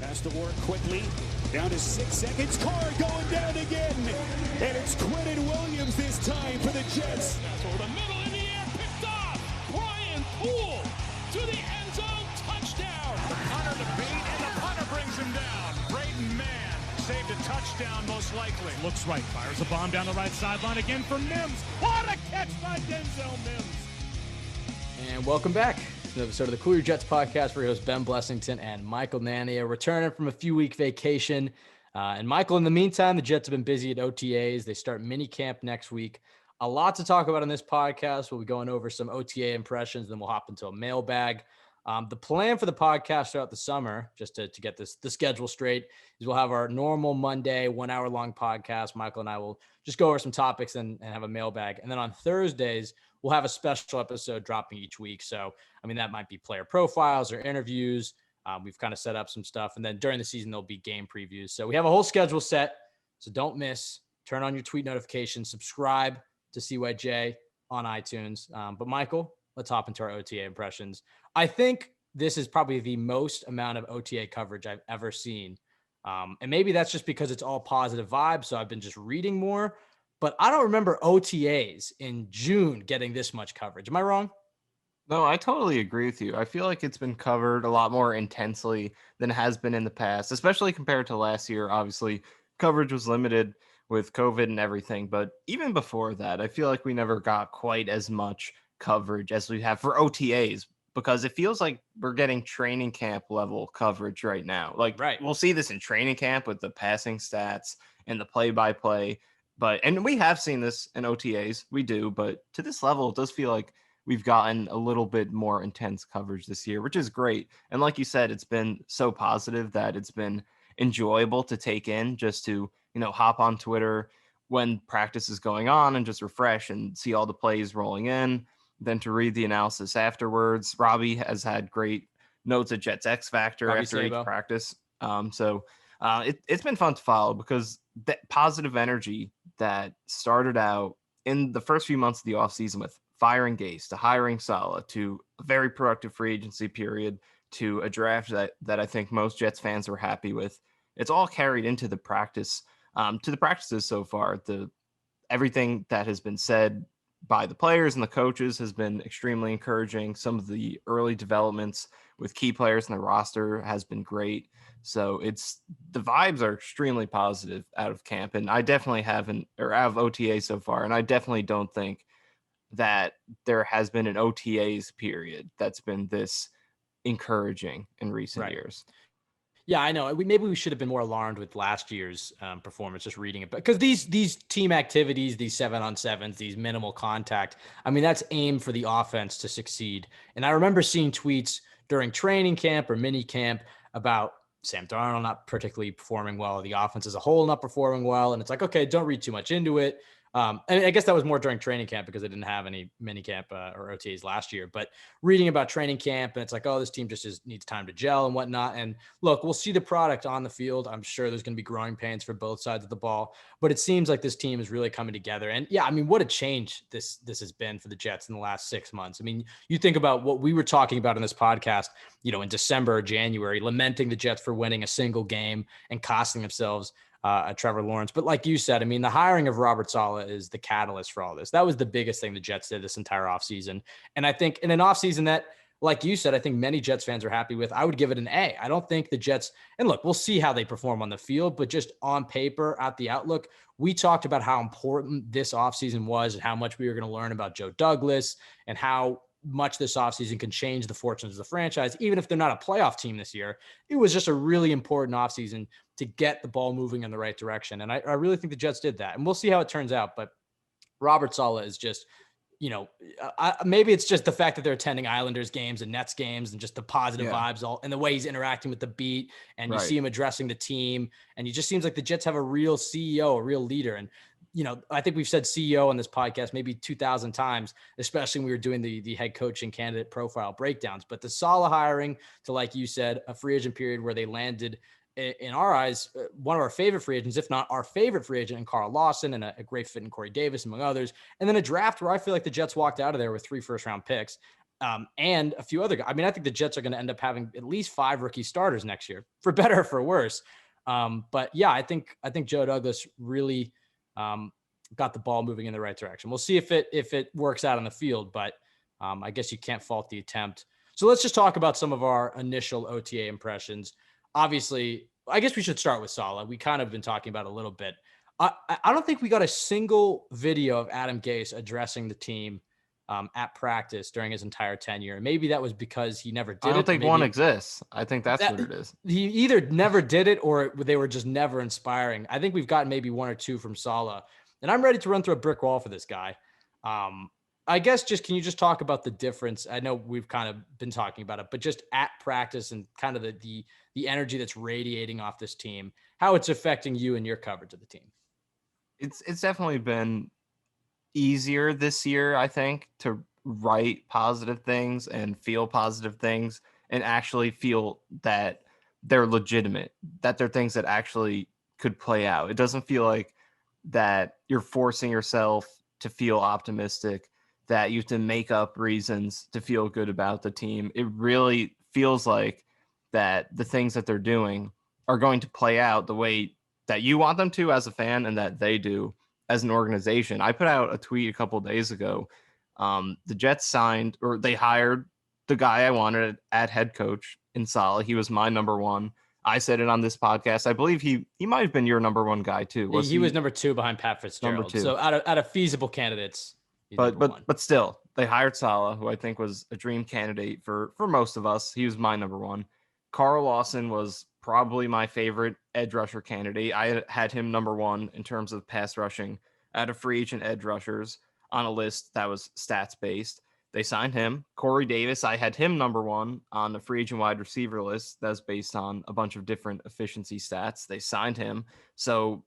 Has to work quickly. Down to 6 seconds. Carr going down again. And it's Quinn Williams this time for the Jets. That's over the middle in the air. Picked off. Brian Poole to the end zone. Touchdown. The punter to beat, and the punter brings him down. Braden Mann saved a touchdown most likely. Looks right. Fires a bomb down the right sideline again for Mims. What a catch by Denzel Mims. And welcome back to an episode of the Cool Your Jets podcast for your hosts Ben Blessington and Michael Nania, returning from a few-week vacation. And Michael, in the meantime, the Jets have been busy at OTAs. They start minicamp next week. A lot to talk about on this podcast. We'll be going over some OTA impressions, then we'll hop into a mailbag. The plan for the podcast throughout the summer, just to get the schedule straight, is we'll have our normal Monday 1 hour long podcast. Michael and I will just go over some topics and have a mailbag. And then on Thursdays, we'll have a special episode dropping each week. So, I mean, that might be player profiles or interviews. We've kind of set up some stuff. And then during the season, there'll be game previews. So we have a whole schedule set. So don't miss. Turn on your tweet notifications. Subscribe to CYJ on iTunes. But Michael, let's hop into our OTA impressions. I think this is probably the most amount of OTA coverage I've ever seen. And maybe that's just because it's all positive vibes. So I've been just reading more. But I don't remember OTAs in June getting this much coverage. Am I wrong? No, I totally agree with you. I feel like it's been covered a lot more intensely than it has been in the past, especially compared to last year. Obviously, coverage was limited with COVID and everything. But even before that, I feel like we never got quite as much coverage as we have for OTAs, because it feels like we're getting training camp level coverage right now. Like, right. We'll see this in training camp with the passing stats and the play-by-play. And we have seen this in OTAs, we do, but to this level, it does feel like we've gotten a little bit more intense coverage this year, which is great. And like you said, it's been so positive that it's been enjoyable to take in, just to, hop on Twitter when practice is going on and just refresh and see all the plays rolling in, then to read the analysis afterwards. Robbie has had great notes at Jets X Factor Robbie after Sabo. each practice. It's been fun to follow, because that positive energy that started out in the first few months of the offseason with firing Gase to hiring Saleh to a very productive free agency period to a draft that I think most Jets fans were happy with. It's all carried into the practice, to the practices so far. Everything that has been said by the players and the coaches has been extremely encouraging. Some of the early developments with key players in the roster has been great. So the vibes are extremely positive out of camp. And I definitely out of OTA so far. And I definitely don't think that there has been an OTAs period that's been this encouraging in recent years. Yeah, I know. Maybe we should have been more alarmed with last year's performance, just reading it. Because these team activities, these 7-on-7s, these minimal contact, I mean, that's aimed for the offense to succeed. And I remember seeing tweets during training camp or mini camp about Sam Darnold not particularly performing well, the offense as a whole not performing well. And it's like, okay, don't read too much into it. And I guess that was more during training camp because they didn't have any mini camp or OTAs last year. But reading about training camp, and it's like, oh, this team just needs time to gel and whatnot. And look, we'll see the product on the field. I'm sure there's going to be growing pains for both sides of the ball. But it seems like this team is really coming together. And yeah, I mean, what a change this has been for the Jets in the last 6 months. I mean, you think about what we were talking about in this podcast, in December or January, lamenting the Jets for winning a single game and costing themselves Trevor Lawrence. But like you said, I mean, the hiring of Robert Saleh is the catalyst for all this. That was the biggest thing the Jets did this entire offseason. And I think in an offseason that, like you said, I think many Jets fans are happy with, I would give it an A. I don't think the Jets, and look, we'll see how they perform on the field, but just on paper, at the outlook, we talked about how important this offseason was and how much we were going to learn about Joe Douglas and how much this offseason can change the fortunes of the franchise, even if they're not a playoff team this year. It was just a really important offseason to get the ball moving in the right direction. And I really think the Jets did that. And we'll see how it turns out. But Robert Saleh is just, maybe it's just the fact that they're attending Islanders games and Nets games and just the positive vibes and the way he's interacting with the beat. And you see him addressing the team. And he just seems like the Jets have a real CEO, a real leader. And I think we've said CEO on this podcast maybe 2,000 times, especially when we were doing the head coaching candidate profile breakdowns. But the Saleh hiring to, like you said, a free agent period where they landed, in our eyes, one of our favorite free agents, if not our favorite free agent, in Carl Lawson, and a great fit in Corey Davis, among others. And then a draft where I feel like the Jets walked out of there with 3 first-round picks. and a few other guys. I mean, I think the Jets are going to end up having at least 5 rookie starters next year, for better or for worse. But yeah, I think Joe Douglas really got the ball moving in the right direction. We'll see if it works out on the field, but I guess you can't fault the attempt. So let's just talk about some of our initial OTA impressions. Obviously, I guess we should start with Saleh. We kind of been talking about it a little bit. I don't think we got a single video of Adam Gase addressing the team at practice during his entire tenure. And maybe that was because he never did it. I don't think one exists. I think that's what it is. He either never did it or they were just never inspiring. I think we've gotten maybe 1 or 2 from Saleh. And I'm ready to run through a brick wall for this guy. I guess can you just talk about the difference? I know we've kind of been talking about it, but just at practice and kind of the energy that's radiating off this team, how it's affecting you and your coverage of the team. It's definitely been easier this year, I think, to write positive things and feel positive things and actually feel that they're legitimate, that they're things that actually could play out. It doesn't feel like that you're forcing yourself to feel optimistic, that you have to make up reasons to feel good about the team. It really feels like that the things that they're doing are going to play out the way that you want them to as a fan and that they do as an organization. I put out a tweet a couple of days ago. The Jets they hired the guy I wanted at head coach in Saleh. He was my number one. I said it on this podcast. I believe he might have been your number one guy too. He was number 2 behind Pat Fitzgerald. Number 2. So out of feasible candidates, but still, they hired Saleh, who I think was a dream candidate for most of us. He was my number one. Carl Lawson was probably my favorite edge rusher candidate. I had him number 1 in terms of pass rushing out of free agent edge rushers on a list that was stats based. They signed him. Corey Davis, I had him number 1 on the free agent wide receiver list that's based on a bunch of different efficiency stats. They signed him. So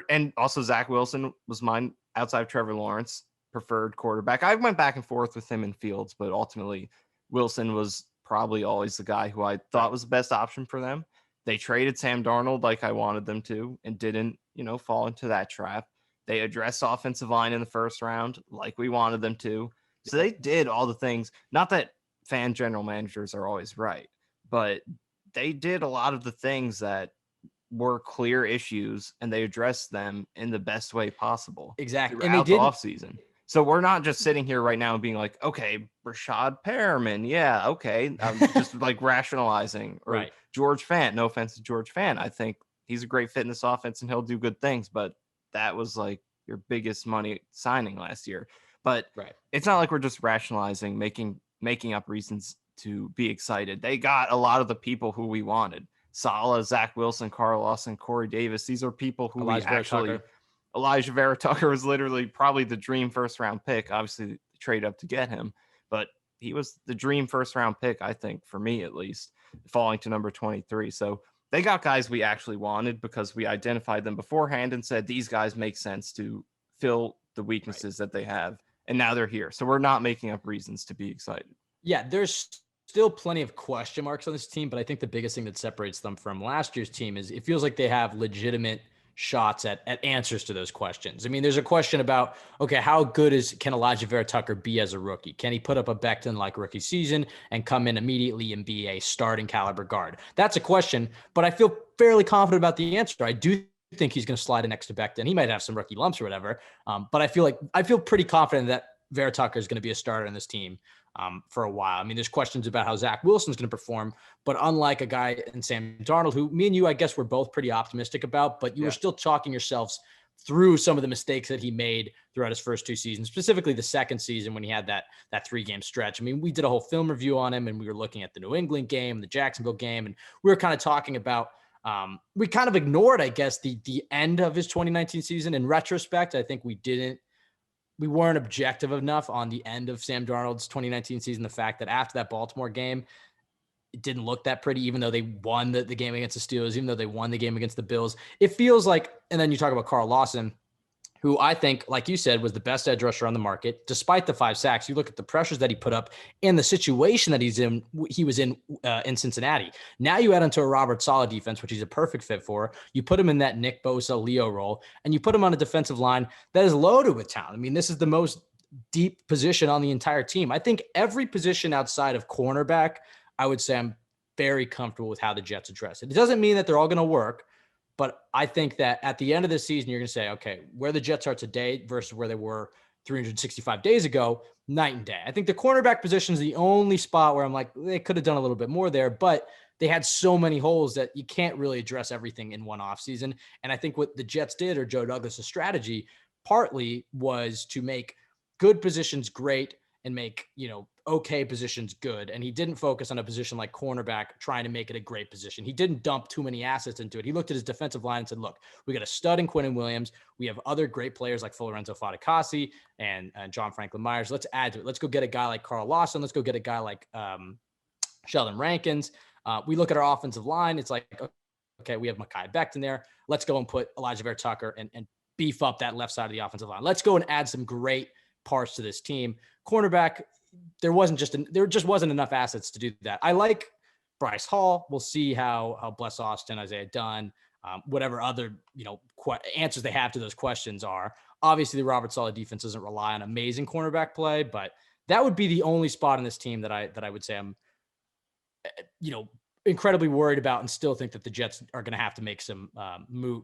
and also Zach Wilson was mine outside of Trevor Lawrence, preferred quarterback. I went back and forth with him in Fields, but ultimately Wilson was probably always the guy who I thought was the best option for them. They traded Sam Darnold like I wanted them to and didn't, fall into that trap. They addressed offensive line in the first round like we wanted them to. So they did all the things. Not that fan general managers are always right, but they did a lot of the things that were clear issues and they addressed them in the best way possible. Exactly. And they did off season. So we're not just sitting here right now and being like, okay, Rashad Perriman. Yeah. Okay. I'm just like rationalizing or right. George Fant. No offense to George Fant. I think he's a great fit in this offense and he'll do good things, but that was like your biggest money signing last year. But It's not like we're just rationalizing, making up reasons to be excited. They got a lot of the people who we wanted. Saleh, Zach Wilson, Carl Lawson, Corey Davis. These are people who Elijah Vera Tucker was literally probably the dream first round pick. Obviously, trade up to get him, but he was the dream first round pick, I think, for me at least, falling to number 23. So they got guys we actually wanted because we identified them beforehand and said these guys make sense to fill the weaknesses that they have. And now they're here. So we're not making up reasons to be excited. Yeah, there's still plenty of question marks on this team, but I think the biggest thing that separates them from last year's team is it feels like they have legitimate shots at answers to those questions. I mean, there's a question about, okay, how good can Elijah Vera Tucker be as a rookie? Can he put up a Becton-like rookie season and come in immediately and be a starting caliber guard? That's a question, but I feel fairly confident about the answer. I do think he's going to slide in next to Becton. He might have some rookie lumps or whatever, but I feel pretty confident that Vera Tucker is going to be a starter in this team for a while. I mean, there's questions about how Zach Wilson's going to perform, but unlike a guy in Sam Darnold, who me and you, I guess, were both pretty optimistic about, but you were still talking yourselves through some of the mistakes that he made throughout his first 2 seasons, specifically the second season when he had that 3-game stretch. I mean, we did a whole film review on him and we were looking at the New England game, the Jacksonville game, and we were kind of talking about we kind of ignored, I guess, the end of his 2019 season. In retrospect, I think we weren't objective enough on the end of Sam Darnold's 2019 season. The fact that after that Baltimore game, it didn't look that pretty, even though they won the game against the Steelers, even though they won the game against the Bills. It feels like, and then you talk about Carl Lawson, who I think, like you said, was the best edge rusher on the market. Despite the 5 sacks, you look at the pressures that he put up and the situation that he was in Cincinnati. Now you add onto a Robert Saleh defense, which he's a perfect fit for. You put him in that Nick Bosa, Leo role, and you put him on a defensive line that is loaded with talent. I mean, this is the most deep position on the entire team. I think every position outside of cornerback, I would say I'm very comfortable with how the Jets address it. It doesn't mean that they're all going to work, but I think that at the end of the season, you're going to say, okay, where the Jets are today versus where they were 365 days ago, night and day. I think the cornerback position is the only spot where I'm like, they could have done a little bit more there, but they had so many holes that you can't really address everything in one offseason. And I think what the Jets did, or Joe Douglas' strategy, partly was to make good positions great and make, okay positions good. And he didn't focus on a position like cornerback trying to make it a great position. He didn't dump too many assets into it. He looked at his defensive line and said, look, we got a stud in Quinn Williams. We have other great players like Lorenzo Fatukasi and John Franklin Myers. Let's add to it. Let's go get a guy like Carl Lawson. Let's go get a guy like Sheldon Rankins. We look at our offensive line. It's like, okay, we have Mekhi Becton there. Let's go and put Elijah Vera Tucker and beef up that left side of the offensive line. Let's go and add some great parts to this team. Cornerback, there just wasn't enough assets to do that. I like Bryce Hall. We'll see how Bless Austin, Isaiah Dunn, whatever other, answers they have to those questions are. Obviously, the Robert Saleh defense doesn't rely on amazing cornerback play, but that would be the only spot in this team that I would say I'm, incredibly worried about, and still think that the Jets are going to have to make some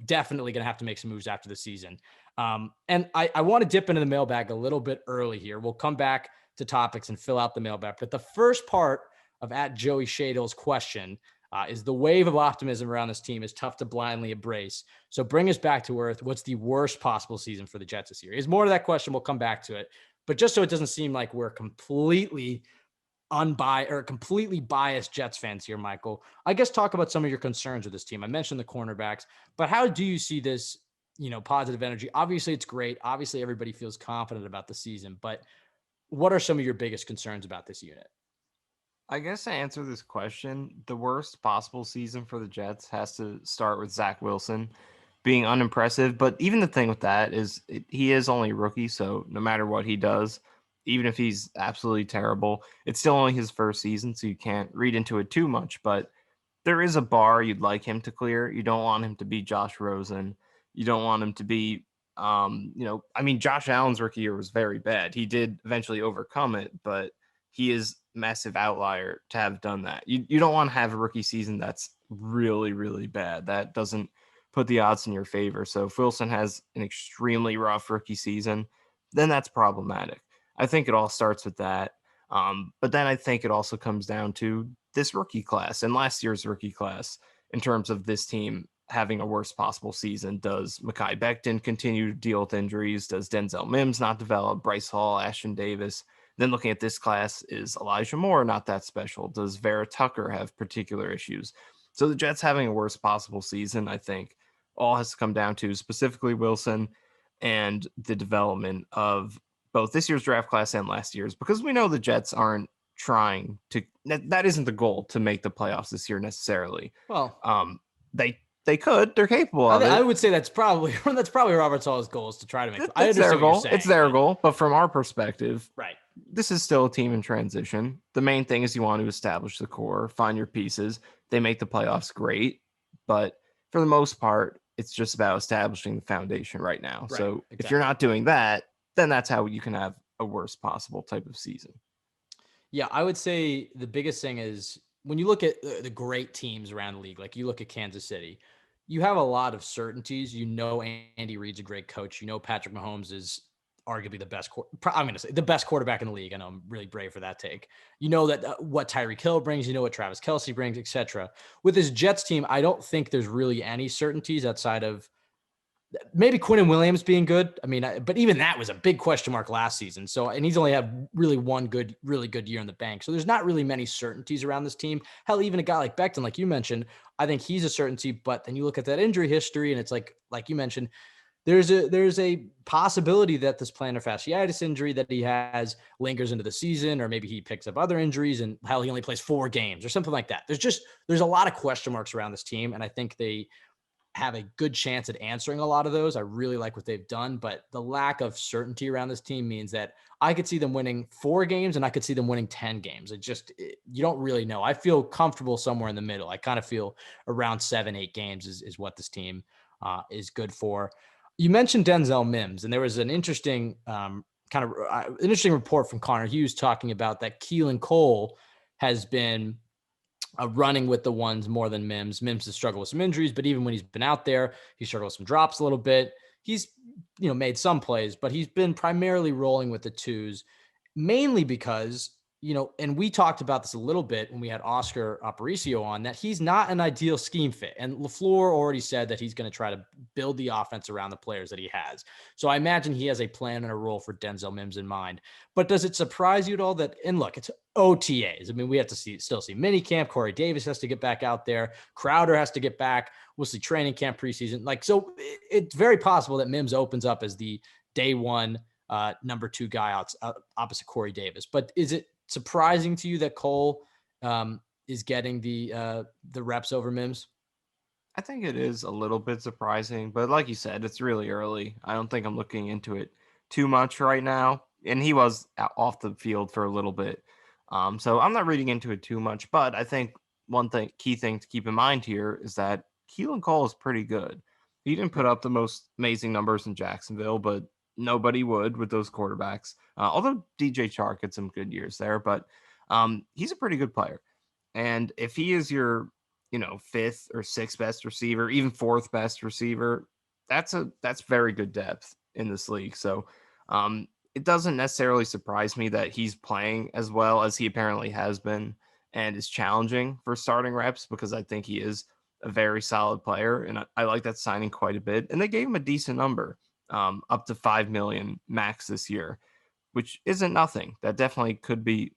definitely going to have to make some moves after the season. And I want to dip into the mailbag a little bit early here. We'll come back to topics and fill out the mailbag. But the first part of at Joey Shadle's question is the wave of optimism around this team is tough to blindly embrace. So bring us back to earth. What's the worst possible season for the Jets this year? Is more to that question. We'll come back to it. But just so it doesn't seem like we're completely completely biased Jets fans here, Michael, I guess talk about some of your concerns with this team. I mentioned the cornerbacks, but how do you see this, positive energy? Obviously it's great. Obviously everybody feels confident about the season, but what are some of your biggest concerns about this unit? I guess to answer this question, the worst possible season for the Jets has to start with Zach Wilson being unimpressive. But even the thing with that is he is only a rookie. So no matter what he does, even if he's absolutely terrible, it's still only his first season. So you can't read into it too much, but there is a bar you'd like him to clear. You don't want him to be Josh Rosen. You don't want him to be, Josh Allen's rookie year was very bad. He did eventually overcome it, but he is massive outlier to have done that. You don't want to have a rookie season that's really, really bad. That doesn't put the odds in your favor. So if Wilson has an extremely rough rookie season, then that's problematic. I think it all starts with that. But then I think it also comes down to this rookie class and last year's rookie class in terms of this team having a worst possible season. Does Mekhi Becton continue to deal with injuries? Does Denzel Mims not develop? Bryce Hall, Ashton Davis? Then looking at this class, is Elijah Moore not that special? Does Vera Tucker have particular issues? So the Jets having a worst possible season, I think, all has to come down to specifically Wilson and the development of both this year's draft class and last year's, because we know the Jets aren't trying to, that isn't the goal to make the playoffs this year necessarily. Well, they could, they're capable of it. I would say that's probably Robert Saleh's goal, is to try to make. It's their goal. It's their goal. But from our perspective, right, this is still a team in transition. The main thing is you want to establish the core, find your pieces. They make the playoffs, great, but for the most part, it's just about establishing the foundation right now. Right, so exactly. If you're not doing that, then that's how you can have a worst possible type of season. Yeah, I would say the biggest thing is when you look at the great teams around the league, like you look at Kansas City, you have a lot of certainties. Andy Reid's a great coach. Patrick Mahomes is arguably the best. I'm going to say the best quarterback in the league. I know I'm really brave for that take. That what Tyreek Hill brings, what Travis Kelce brings, etc. With this Jets team, I don't think there's really any certainties outside of maybe Quinn Williams being good. But even that was a big question mark last season. So, and he's only had really one really good year in the bank. So there's not really many certainties around this team. Hell, even a guy like Becton, like you mentioned, I think he's a certainty, but then you look at that injury history and it's like you mentioned, there's a possibility that this plantar fasciitis injury that he has lingers into the season, or maybe he picks up other injuries and hell, he only plays 4 games or something like that. There's a lot of question marks around this team. And I think they have a good chance at answering a lot of those. I really like what they've done, but the lack of certainty around this team means that I could see them winning 4 games and I could see them winning 10 games. You don't really know. I feel comfortable somewhere in the middle. I kind of feel around 7-8 games is what this team is good for. You mentioned Denzel Mims, and there was an interesting kind of an interesting report from Connor Hughes talking about that Keelan Cole has been running with the ones more than Mims. Mims has struggled with some injuries, but even when he's been out there, he struggled with some drops a little bit. He's, made some plays, but he's been primarily rolling with the twos, mainly because, and we talked about this a little bit when we had Oscar Aparicio on, that he's not an ideal scheme fit. And LaFleur already said that he's going to try to build the offense around the players that he has. So I imagine he has a plan and a role for Denzel Mims in mind. But does it surprise you at all that, and look, it's OTAs. I mean, we have to still see minicamp. Corey Davis has to get back out there. Crowder has to get back. We'll see training camp preseason. So it's very possible that Mims opens up as the day one number 2 guy opposite Corey Davis. But is it surprising to you that Cole is getting the reps over Mims? I think it is a little bit surprising, but like you said, it's really early. I don't think I'm looking into it too much right now. And he was off the field for a little bit. So I'm not reading into it too much, but I think key thing to keep in mind here is that Keelan Cole is pretty good. He didn't put up the most amazing numbers in Jacksonville, but nobody would with those quarterbacks. Although DJ Chark had some good years there, but he's a pretty good player. And if he is your, 5th or 6th best receiver, even 4th best receiver, that's very good depth in this league. So it doesn't necessarily surprise me that he's playing as well as he apparently has been and is challenging for starting reps, because I think he is a very solid player. And I like that signing quite a bit. And they gave him a decent number, up to $5 million max this year, which isn't nothing. That definitely could be,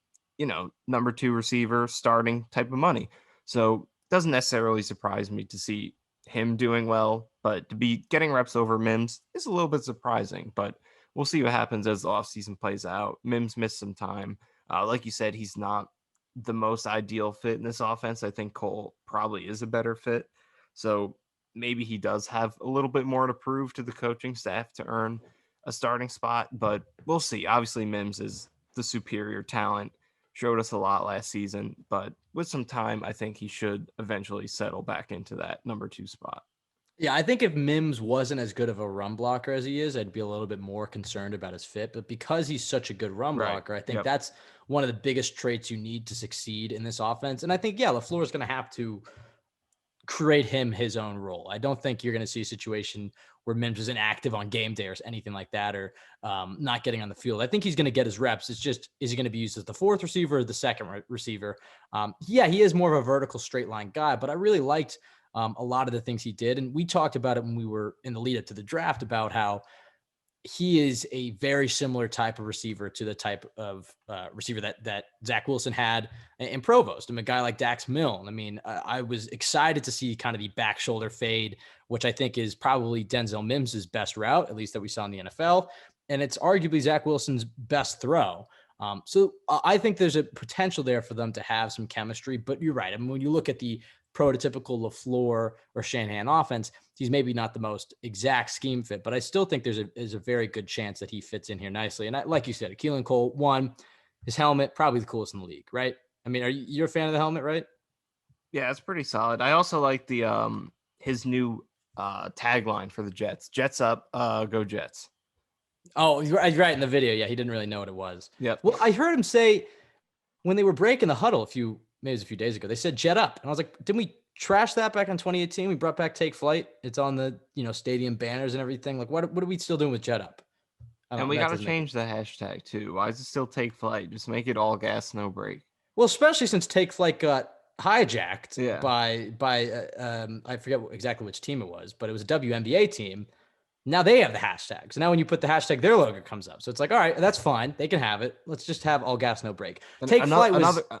number 2 receiver starting type of money. So it doesn't necessarily surprise me to see him doing well, but to be getting reps over Mims is a little bit surprising, but we'll see what happens as the offseason plays out. Mims missed some time. Like you said, he's not the most ideal fit in this offense. I think Cole probably is a better fit. So maybe he does have a little bit more to prove to the coaching staff to earn a starting spot, but we'll see. Obviously, Mims is the superior talent, showed us a lot last season, but with some time, I think he should eventually settle back into that number 2 spot. Yeah, I think if Mims wasn't as good of a run blocker as he is, I'd be a little bit more concerned about his fit. But because he's such a good run blocker, I think that's one of the biggest traits you need to succeed in this offense. And I think, LaFleur is going to have to create him his own role. I don't think you're going to see a situation where Mims is inactive on game day or anything like that, or not getting on the field. I think he's going to get his reps. It's just, is he going to be used as the 4th receiver or the 2nd receiver? He is more of a vertical straight line guy, but I really liked a lot of the things he did. And we talked about it when we were in the lead up to the draft about how he is a very similar type of receiver to the type of receiver that Zach Wilson had in Provost. I mean, a guy like Dax Milne. I mean, I was excited to see kind of the back shoulder fade, which I think is probably Denzel Mims' best route, at least that we saw in the NFL. And it's arguably Zach Wilson's best throw. So I think there's a potential there for them to have some chemistry, but you're right. I mean, when you look at the prototypical LaFleur or Shanahan offense, he's maybe not the most exact scheme fit, but I still think there's a very good chance that he fits in here nicely. And like you said, Keelan Cole, one, his helmet, probably the coolest in the league, right? I mean, you're a fan of the helmet, right? Yeah, it's pretty solid. I also like the his new tagline for the Jets. Jets up, go Jets. Oh, right in the video. Yeah, he didn't really know what it was. Yep. Well, I heard him say when they were breaking the huddle a few days ago, they said jet up. And I was like, didn't we trash that back in 2018? We brought back take flight. It's on the, stadium banners and everything. Like, what are we still doing with jet up? And we got to change the hashtag too. Why does it still take flight? Just make it all gas, no break. Well, especially since take flight got hijacked by I forget exactly which team it was, but it was a WNBA team. Now they have the hashtag. So now when you put the hashtag, their logo comes up. So it's like, all right, that's fine. They can have it. Let's just have all gas, no break.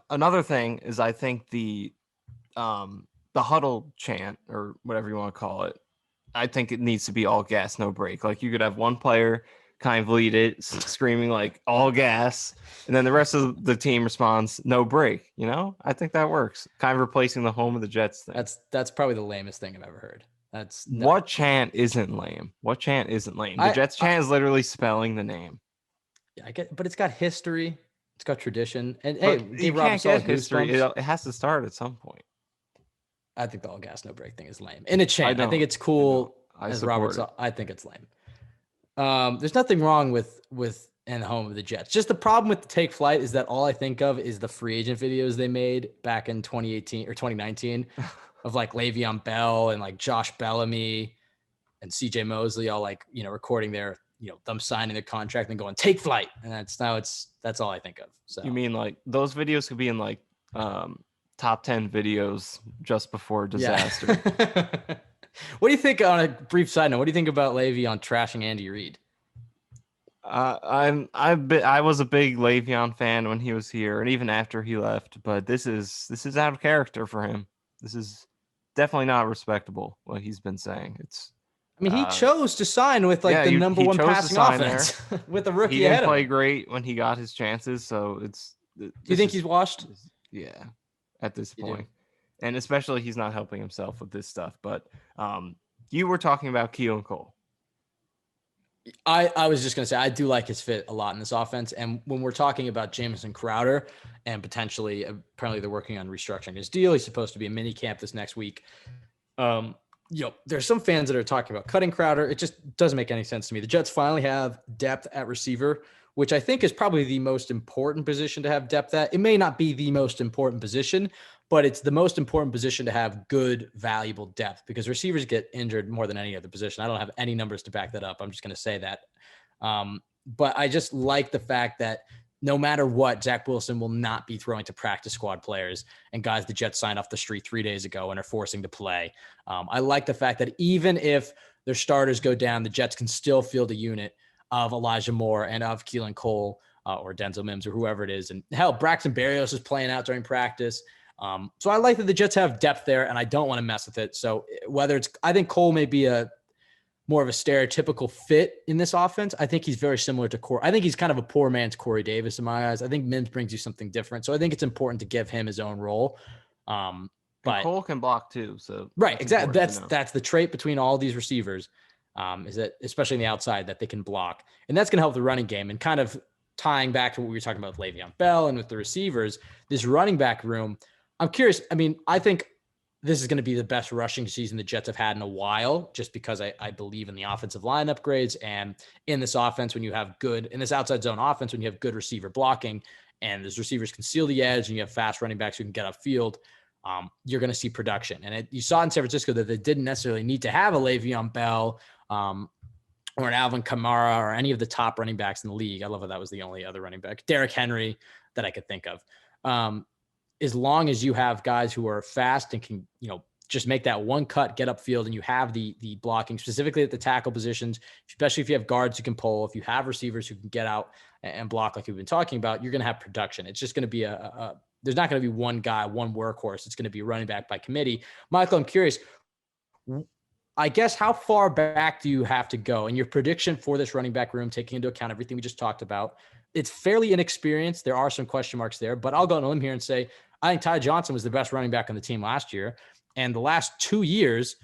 Another thing is, I think the huddle chant, or whatever you want to call it, I think it needs to be all gas, no break. Like, you could have one player kind of lead it, screaming like all gas, and then the rest of the team responds no break. I think that works. Kind of replacing the home of the Jets thing. That's probably the lamest thing I've ever heard. What chant isn't lame? The Jets chant is literally spelling the name. Yeah, I get, but it's got history, it's got tradition, and you can't get history. It has to start at some point. I think the all gas no break thing is lame. In a chant, I think it's cool. I think it's lame. There's nothing wrong with and the home of the Jets. Just the problem with the take flight is that all I think of is the free agent videos they made back in 2018 or 2019 of like Le'Veon Bell and like Josh Bellamy and CJ Mosley all like, recording their, them signing their contract and going take flight. And that's all I think of. So you mean like those videos could be in like top 10 videos just before disaster? Yeah. What do you think, on a brief side note, what do you think about Le'Veon trashing Andy Reid? I was a big Le'Veon fan when he was here and even after he left, but this is out of character for him. This is definitely not respectable what he's been saying. He chose to sign with the number one passing offense with a rookie he ahead didn't of play him. great when he got his chances, so Do you think he's washed? Yeah, at this point. And especially he's not helping himself with this stuff. But you were talking about Keelan Cole. I was just going to say, I do like his fit a lot in this offense. And when we're talking about Jamison Crowder and apparently they're working on restructuring his deal. He's supposed to be in minicamp this next week. There's some fans that are talking about cutting Crowder. It just doesn't make any sense to me. The Jets finally have depth at receiver, which I think is probably the most important position to have depth at. It may not be the most important position, but it's the most important position to have good, valuable depth because receivers get injured more than any other position. I don't have any numbers to back that up. I'm just going to say that. But I just like the fact that no matter what, Zach Wilson will not be throwing to practice squad players and guys the Jets signed off the street 3 days ago and are forcing to play. I like the fact that even if their starters go down, the Jets can still field a unit of Elijah Moore and of Keelan Cole or Denzel Mims or whoever it is. And hell, Braxton Berrios is playing out during practice. So I like that the Jets have depth there and I don't want to mess with it. So I think Cole may be more of a stereotypical fit in this offense. I think he's very similar to Corey. I think he's kind of a poor man's Corey Davis in my eyes. I think Mims brings you something different. So I think it's important to give him his own role. But Cole can block too. So right. Exactly. That's the trait between all these receivers. Is that especially in the outside that they can block, and that's going to help the running game. And kind of tying back to what we were talking about with Le'Veon Bell and with the receivers, this running back room, I'm curious. I think this is going to be the best rushing season the Jets have had in a while, just because I believe in the offensive line upgrades and in this offense, in this outside zone offense, when you have good receiver blocking and those receivers can seal the edge and you have fast running backs who can get upfield, you're going to see production. And you saw in San Francisco that they didn't necessarily need to have a Le'Veon Bell or an Alvin Kamara or any of the top running backs in the league. I love that was the only other running back, Derrick Henry, that I could think of. As long as you have guys who are fast and can, just make that one cut, get upfield, and you have the blocking specifically at the tackle positions, especially if you have guards who can pull, if you have receivers who can get out and block like we've been talking about, you're going to have production. It's just going to be there's not going to be one guy, one workhorse. It's going to be running back by committee. Michael, I'm curious, I guess, how far back do you have to go in your prediction for this running back room, taking into account everything we just talked about? It's fairly inexperienced. There are some question marks there, but I'll go on a limb here and say, I think Ty Johnson was the best running back on the team last year. And the last 2 years,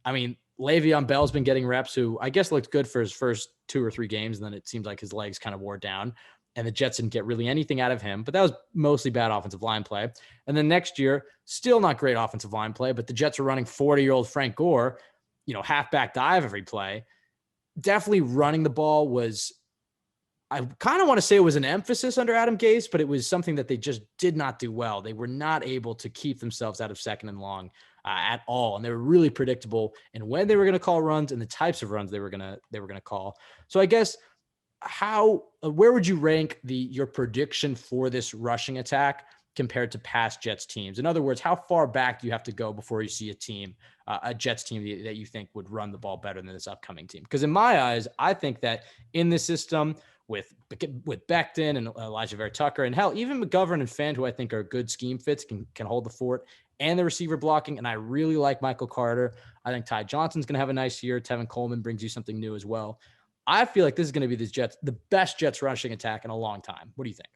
Le'Veon Bell's been getting reps, who I guess looked good for his first 2 or 3 games. And then it seemed like his legs kind of wore down and the Jets didn't get really anything out of him, but that was mostly bad offensive line play. And then next year, still not great offensive line play, but the Jets are running 40-year-old Frank Gore, halfback dive every play. Definitely running the ball was, I kind of want to say it was an emphasis under Adam Gase, but it was something that they just did not do well. They were not able to keep themselves out of second and long at all. And they were really predictable in when they were going to call runs and the types of runs they were going to call. So I guess where would you rank your prediction for this rushing attack compared to past Jets teams? In other words, how far back do you have to go before you see a Jets team that you think would run the ball better than this upcoming team? Because in my eyes, I think that in this system with Becton and Elijah Vera Tucker and hell, even McGovern and Fant, who I think are good scheme fits, can hold the fort, and the receiver blocking. And I really like Michael Carter. I think Ty Johnson's going to have a nice year. Tevin Coleman brings you something new as well. I feel like this is going to be the best Jets rushing attack in a long time. What do you think?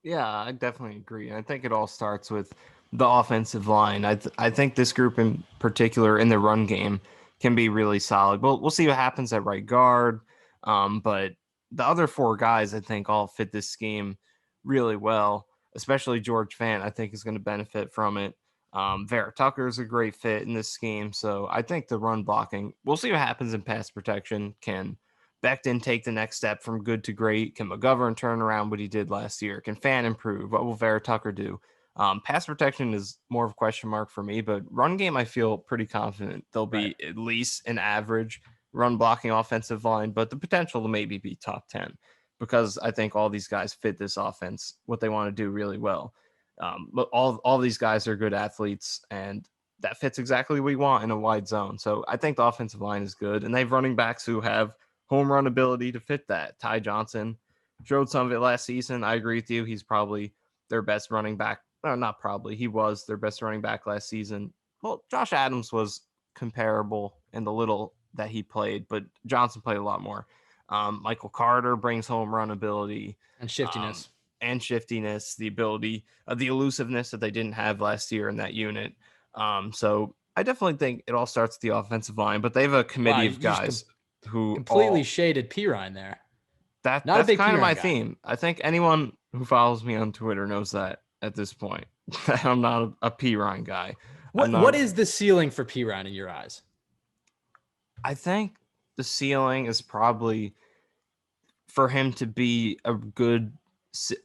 Yeah, I definitely agree. I think it all starts with the offensive line. I think this group in particular in the run game can be really solid. We'll see what happens at right guard. But the other 4 guys, I think, all fit this scheme really well, especially George Fant, I think, is going to benefit from it. Vera Tucker is a great fit in this scheme. So I think the run blocking, we'll see what happens in pass protection, can Becton take the next step from good to great? Can McGovern turn around what he did last year? Can Fan improve? What will Vera Tucker do? Pass protection is more of a question mark for me, but run game, I feel pretty confident they'll be at least an average run blocking offensive line, but the potential to maybe be top 10 because I think all these guys fit this offense, what they want to do really well. But all these guys are good athletes, and that fits exactly what we want in a wide zone. So I think the offensive line is good, and they have running backs who have home run ability to fit that. Ty Johnson showed some of it last season. I agree with you. He's probably their best running back. No, not probably. He was their best running back last season. Well, Josh Adams was comparable in the little that he played, but Johnson played a lot more. Michael Carter brings home run ability and shiftiness. The ability, the elusiveness that they didn't have last year in that unit. So I definitely think it all starts with the offensive line, but they have a committee of guys who completely shaded Pirine there. That's kind of my theme. I think anyone who follows me on Twitter knows that at this point. I'm not a Pirine guy. What is the ceiling for Pirine in your eyes? I think the ceiling is probably for him to be a good,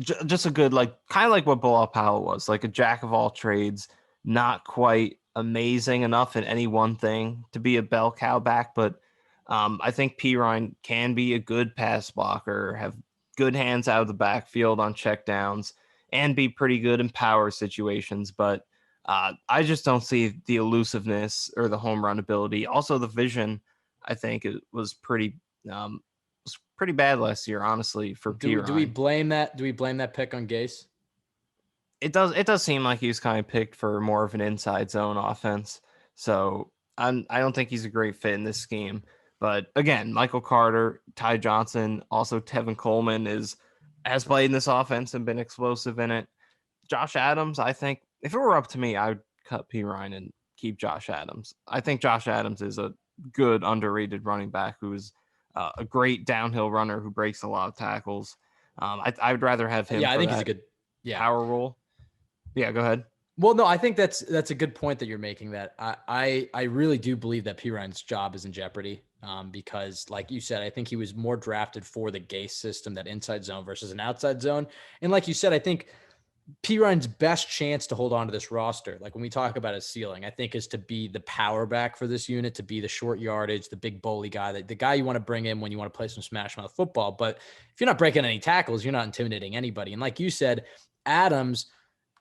just a good, like kind of like what Bilal Powell was, like a jack of all trades, not quite amazing enough in any one thing to be a bell cow back, but I think Pirine can be a good pass blocker, have good hands out of the backfield on checkdowns, and be pretty good in power situations. But I just don't see the elusiveness or the home run ability. Also, the vision, I think, it was pretty bad last year, honestly, for Pirine. Do we blame that? Do we blame that pick on Gase? It does seem like he was kind of picked for more of an inside zone offense. So I don't think he's a great fit in this scheme. But again, Michael Carter, Ty Johnson, also Tevin Coleman has played in this offense and been explosive in it. Josh Adams, I think if it were up to me, I would cut Pirine and keep Josh Adams. I think Josh Adams is a good underrated running back who is a great downhill runner who breaks a lot of tackles. I would rather have him. Yeah, I think he's a good power role. Yeah, go ahead. Well, no, I think that's a good point that you're making. That I really do believe that Pirine's job is in jeopardy because, like you said, I think he was more drafted for the Gase system, that inside zone versus an outside zone. And like you said, I think Pirine's best chance to hold on to this roster, like when we talk about his ceiling, I think is to be the power back for this unit, to be the short yardage, the big bully guy, the guy you want to bring in when you want to play some smash mouth football. But if you're not breaking any tackles, you're not intimidating anybody. And like you said, Adams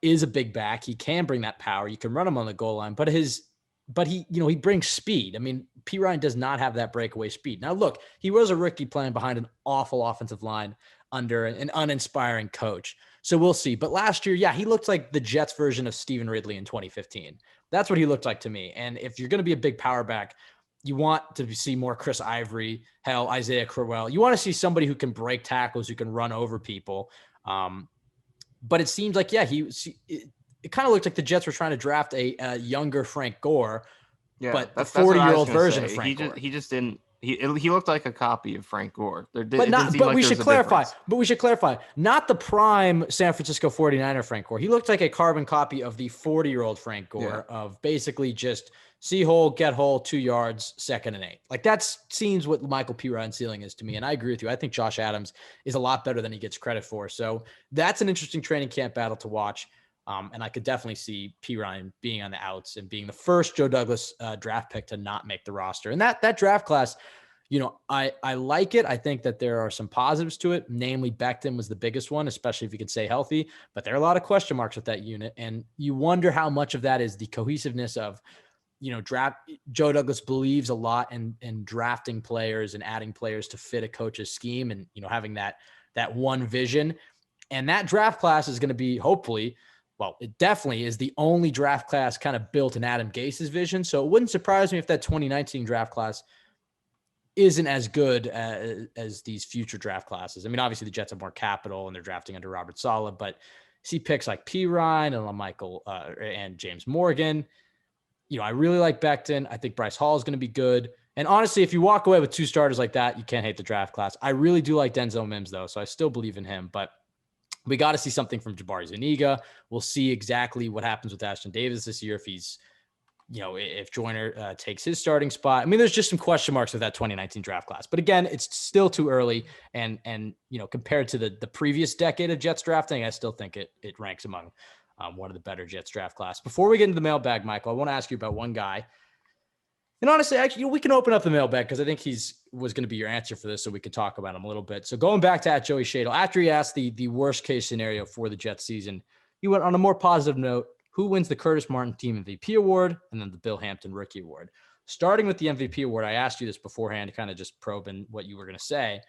is a big back. He can bring that power. You can run him on the goal line, but he brings speed. I mean, Pirine does not have that breakaway speed. Now, look, he was a rookie playing behind an awful offensive line under an uninspiring coach. So we'll see. But last year, yeah, he looked like the Jets version of Stephen Ridley in 2015. That's what he looked like to me. And if you're going to be a big power back, you want to see more Chris Ivory, Isaiah Crowell. You want to see somebody who can break tackles, who can run over people. But it seems like, yeah, it kind of looked like the Jets were trying to draft a younger Frank Gore, but the 40-year-old version of Frank Gore. He just didn't. He looked like a copy of Frank Gore. We should clarify. Not the prime San Francisco 49er Frank Gore. He looked like a carbon copy of the 40-year-old Frank Gore of basically just see hole, get hole, 2 yards, 2nd and 8. Like that seems what Michael Pirine's ceiling is to me. And I agree with you. I think Josh Adams is a lot better than he gets credit for. So that's an interesting training camp battle to watch. And I could definitely see Pirine being on the outs and being the first Joe Douglas draft pick to not make the roster. And that draft class, I like it. I think that there are some positives to it. Namely, Becton was the biggest one, especially if you could stay healthy. But there are a lot of question marks with that unit. And you wonder how much of that is the cohesiveness of, draft. Joe Douglas believes a lot in drafting players and adding players to fit a coach's scheme and, having that one vision. And that draft class is going to be hopefully, well, it definitely is the only draft class kind of built in Adam Gase's vision. So it wouldn't surprise me if that 2019 draft class isn't as good as these future draft classes. I mean, obviously the Jets have more capital and they're drafting under Robert Saleh, but see picks like Pirine and Michael and James Morgan. I really like Becton. I think Bryce Hall is going to be good. And honestly, if you walk away with 2 starters like that, you can't hate the draft class. I really do like Denzel Mims though. So I still believe in him, but we got to see something from Jabari Zuniga. We'll see exactly what happens with Ashton Davis this year. If he's if Joyner takes his starting spot. I mean, there's just some question marks with that 2019 draft class. But again, it's still too early. And compared to the previous decade of Jets drafting, I still think it ranks among one of the better Jets draft class. Before we get into the mailbag, Michael, I want to ask you about one guy. And honestly, actually, we can open up the mailbag because I think was going to be your answer for this, so we could talk about him a little bit. So going back to Joey Shadle, after he asked the worst case scenario for the Jets season, he went on a more positive note. Who wins the Curtis Martin Team MVP award and then the Bill Hampton Rookie Award? Starting with the MVP award, I asked you this beforehand to kind of just probe in what you were going to say.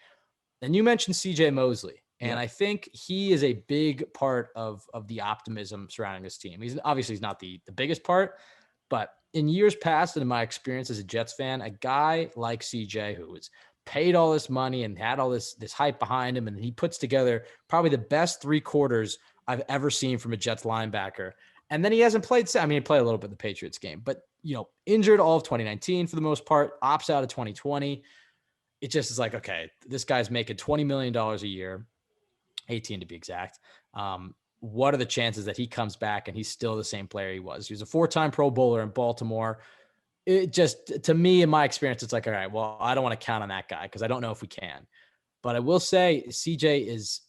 And you mentioned CJ Mosley. And I think he is a big part of the optimism surrounding this team. He's not the biggest part, but in years past and in my experience as a Jets fan, a guy like CJ who was paid all this money and had all this hype behind him, and he puts together probably the best 3 quarters I've ever seen from a Jets linebacker. And then he hasn't played. I mean, he played a little bit in the Patriots game, but injured all of 2019 for the most part, opts out of 2020. It just is like, okay, this guy's making $20 million a year, 18 to be exact. What are the chances that he comes back and he's still the same player he was? He was a 4-time Pro Bowler in Baltimore. It just, to me, in my experience, it's like, all right, well, I don't want to count on that guy because I don't know if we can. But I will say CJ is,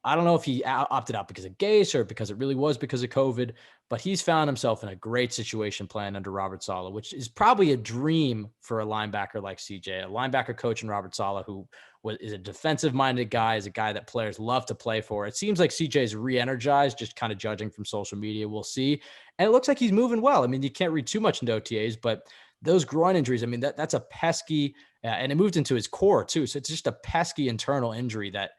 I don't know if he opted out because of Gase or because it really was because of COVID, but he's found himself in a great situation playing under Robert Saleh, which is probably a dream for a linebacker like CJ, a linebacker coach in Robert Saleh, who is a defensive-minded guy, is a guy that players love to play for. It seems like CJ is re-energized, just kind of judging from social media. We'll see. And it looks like he's moving well. I mean, you can't read too much into OTAs, but those groin injuries, I mean, that's a pesky, and it moved into his core too. So it's just a pesky internal injury that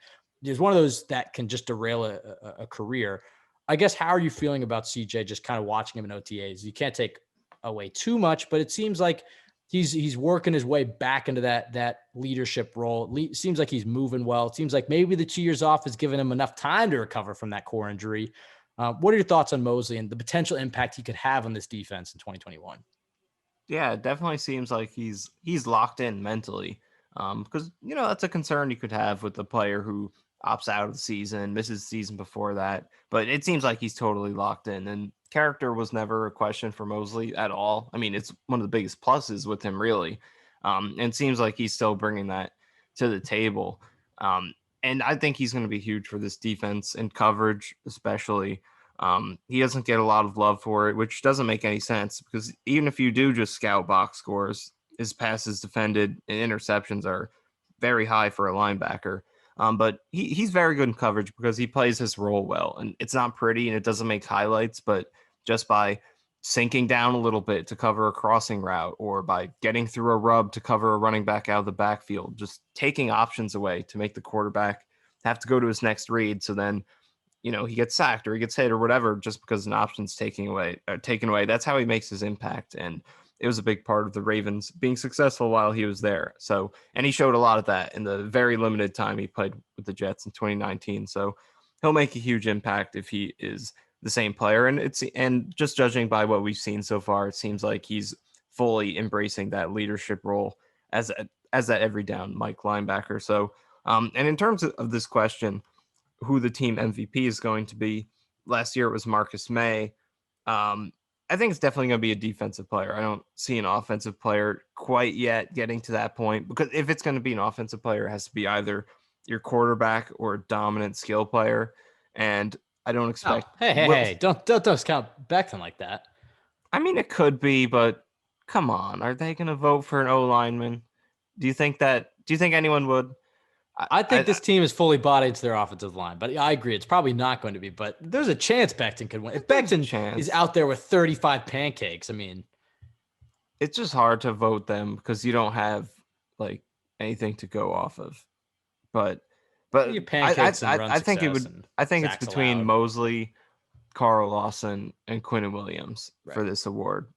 is one of those that can just derail a career. I guess, how are you feeling about CJ, just kind of watching him in OTAs? You can't take away too much, but it seems like he's working his way back into that leadership role. Seems like he's moving well. It seems like maybe the 2 years off has given him enough time to recover from that core injury. What are your thoughts on Mosley and the potential impact he could have on this defense in 2021? Yeah, it definitely seems like he's locked in mentally. Because that's a concern you could have with a player who opts out of the season, misses the season before that. But it seems like he's totally locked in, and character was never a question for Mosley at all. I mean, it's one of the biggest pluses with him, really. And it seems like he's still bringing that to the table. And I think he's going to be huge for this defense and coverage, especially. He doesn't get a lot of love for it, which doesn't make any sense, because even if you do just scout box scores, his passes defended and interceptions are very high for a linebacker. But he's very good in coverage because he plays his role well, and it's not pretty and it doesn't make highlights, but just by sinking down a little bit to cover a crossing route, or by getting through a rub to cover a running back out of the backfield, just taking options away to make the quarterback have to go to his next read. So then, he gets sacked or he gets hit or whatever, just because an option's taken away. That's how he makes his impact. And it was a big part of the Ravens being successful while he was there. So, and he showed a lot of that in the very limited time he played with the Jets in 2019. So he'll make a huge impact if he is the same player. And just judging by what we've seen so far, it seems like he's fully embracing that leadership role as that every down Mike linebacker. So, and in terms of this question, who the team MVP is going to be, last year it was Marcus May. I think it's definitely going to be a defensive player. I don't see an offensive player quite yet getting to that point, because if it's going to be an offensive player, it has to be either your quarterback or a dominant skill player. And I don't expect. Oh, hey, don't discount Becton like that. I mean, it could be, but come on, are they going to vote for an O lineman? Do you think anyone would? I think this team is fully bought into their offensive line, but I agree, it's probably not going to be. But there's a chance Becton could win. If Becton is out there with 35 pancakes, I mean, it's just hard to vote them because you don't have like anything to go off of. But I think it would. I think it's between Mosley, Carl Lawson, and Quinn Williams for this award.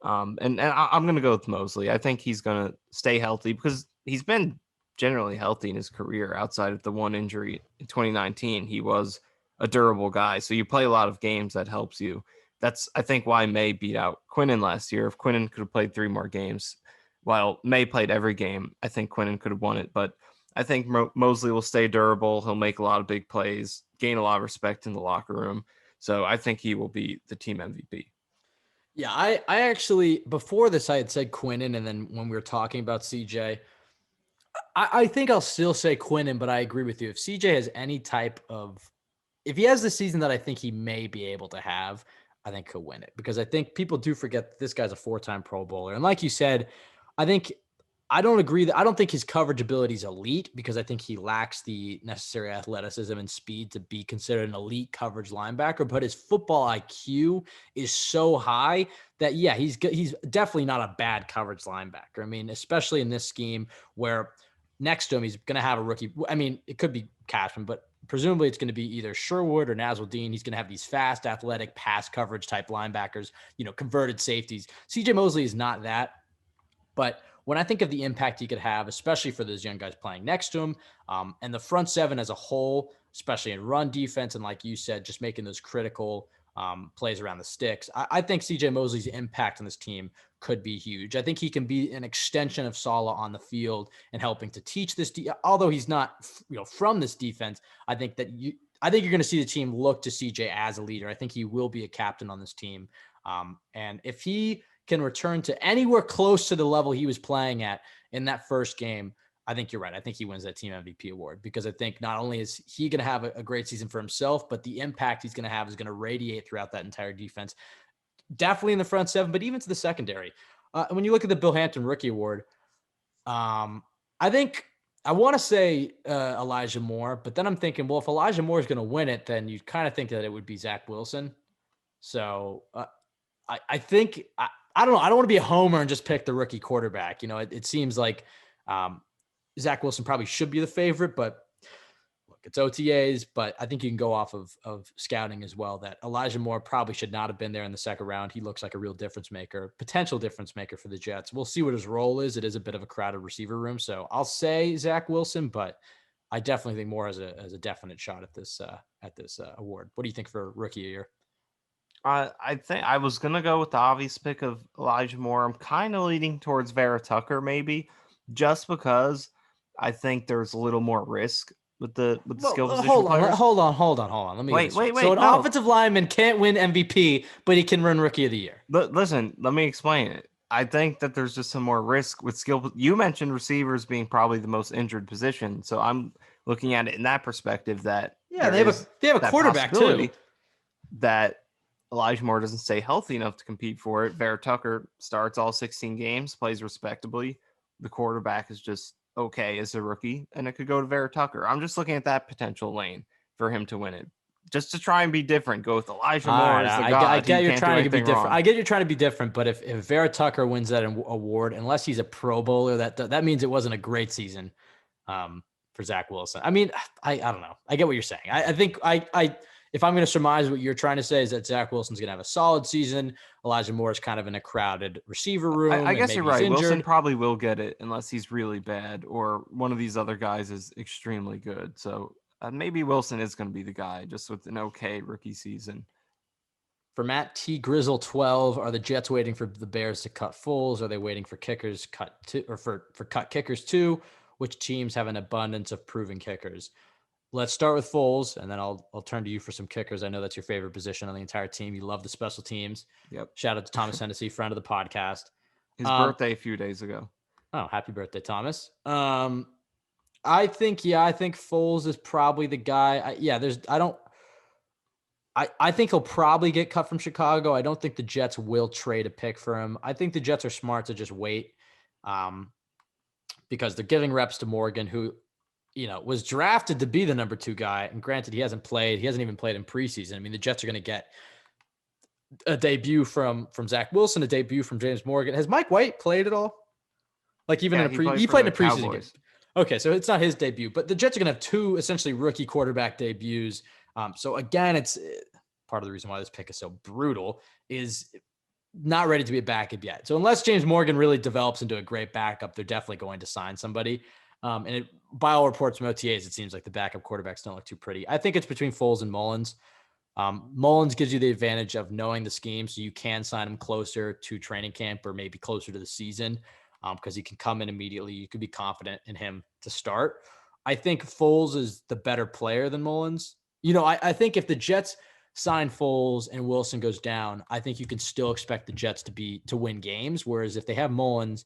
And I'm going to go with Mosley. I think he's going to stay healthy because he's been generally healthy in his career outside of the one injury in 2019. He was a durable guy. So you play a lot of games, that helps you. That's, I think, why May beat out Quinnen last year. If Quinnen could have played 3 more games, while May played every game, I think Quinnen could have won it. But I think Mosley will stay durable. He'll make a lot of big plays, gain a lot of respect in the locker room. So I think he will be the team MVP. Yeah, I actually, before this, I had said Quinnen, and then when we were talking about CJ, I think I'll still say Quinnen, but I agree with you. If CJ has any type of, if he has the season that I think he may be able to have, I think he'll win it, because I think people do forget that this guy's a 4-time Pro Bowler. And like you said, I think I don't agree that I don't think his coverage ability is elite, because I think he lacks the necessary athleticism and speed to be considered an elite coverage linebacker. But his football IQ is so high that, yeah, he's definitely not a bad coverage linebacker. I mean, especially in this scheme where next to him, he's going to have a rookie. I mean, it could be Cashman, but presumably it's going to be either Sherwood or Nasruddin. He's going to have these fast, athletic, pass coverage type linebackers, converted safeties. CJ Mosley is not that. But when I think of the impact he could have, especially for those young guys playing next to him, and the front seven as a whole, especially in run defense, and like you said, just making those critical plays around the sticks, I think CJ Mosley's impact on this team could be huge. I think he can be an extension of Saleh on the field and helping to teach this. Although he's not, from this defense, I think you're going to see the team look to CJ as a leader. I think he will be a captain on this team. And if he can return to anywhere close to the level he was playing at in that first game, I think you're right. I think he wins that team MVP award, because I think not only is he going to have a great season for himself, but the impact he's going to have is going to radiate throughout that entire defense. Definitely in the front seven, but even to the secondary. When you look at the Bill Hampton Rookie Award, I think I want to say Elijah Moore, but then I'm thinking, well, if Elijah Moore is going to win it, then you kind of think that it would be Zach Wilson. So I think I don't know. I don't want to be a homer and just pick the rookie quarterback. It seems like Zach Wilson probably should be the favorite, but look, it's OTAs. But I think you can go off of scouting as well that Elijah Moore probably should not have been there in the second round. He looks like a real difference maker, potential difference maker for the Jets. We'll see what his role is. It is a bit of a crowded receiver room, so I'll say Zach Wilson, but I definitely think Moore has a definite shot at this award. What do you think for rookie of the year? I think I was gonna go with the obvious pick of Elijah Moore. I'm kind of leaning towards Vera Tucker, maybe, just because I think there's a little more risk with the skill position players. Hold on. Let me wait. So an offensive lineman can't win MVP, but he can win Rookie of the Year. But listen, let me explain it. I think that there's just some more risk with skill. You mentioned receivers being probably the most injured position, so I'm looking at it in that perspective. That they have a quarterback too. That Elijah Moore doesn't stay healthy enough to compete for it. Vera Tucker starts all 16 games, plays respectably. The quarterback is just okay as a rookie, and it could go to Vera Tucker. I'm just looking at that potential lane for him to win it. Just to try and be different, go with Elijah Moore as the god. I get you're trying to be different. I get you're trying to be different, but if Vera Tucker wins that award, unless he's a Pro Bowler, that means it wasn't a great season for Zach Wilson. I mean, I don't know. I get what you're saying. I think if I'm going to surmise what you're trying to say is that Zach Wilson's going to have a solid season, Elijah Moore is kind of in a crowded receiver room. I guess you're right. Wilson probably will get it unless he's really bad or one of these other guys is extremely good. So maybe Wilson is going to be the guy just with an okay rookie season. For Matt T. Grizzle 12, are the Jets waiting for the Bears to cut Foles? Are they waiting for kickers for cut kickers too? Which teams have an abundance of proven kickers? Let's start with Foles, and then I'll turn to you for some kickers. I know that's your favorite position on the entire team. You love the special teams. Yep. Shout out to Thomas Hennessy, friend of the podcast. His birthday a few days ago. Oh, happy birthday, Thomas. I think Foles is probably the guy. I think he'll probably get cut from Chicago. I don't think the Jets will trade a pick for him. I think the Jets are smart to just wait because they're giving reps to Morgan, who was drafted to be the number 2 guy. And granted, he hasn't even played in preseason. I mean, the Jets are going to get a debut from Zach Wilson, a debut from James Morgan. Has Mike White played at all? Like even he played in a preseason game. Okay, so it's not his debut, but the Jets are going to have 2 essentially rookie quarterback debuts. So again, it's part of the reason why this pick is so brutal is not ready to be a backup yet. So unless James Morgan really develops into a great backup, they're definitely going to sign somebody. By all reports from OTAs, it seems like the backup quarterbacks don't look too pretty. I think it's between Foles and Mullins. Mullins gives you the advantage of knowing the scheme, so you can sign him closer to training camp or maybe closer to the season because he can come in immediately. You could be confident in him to start. I think Foles is the better player than Mullins. I think if the Jets sign Foles and Wilson goes down, I think you can still expect the Jets to win games. Whereas if they have Mullins,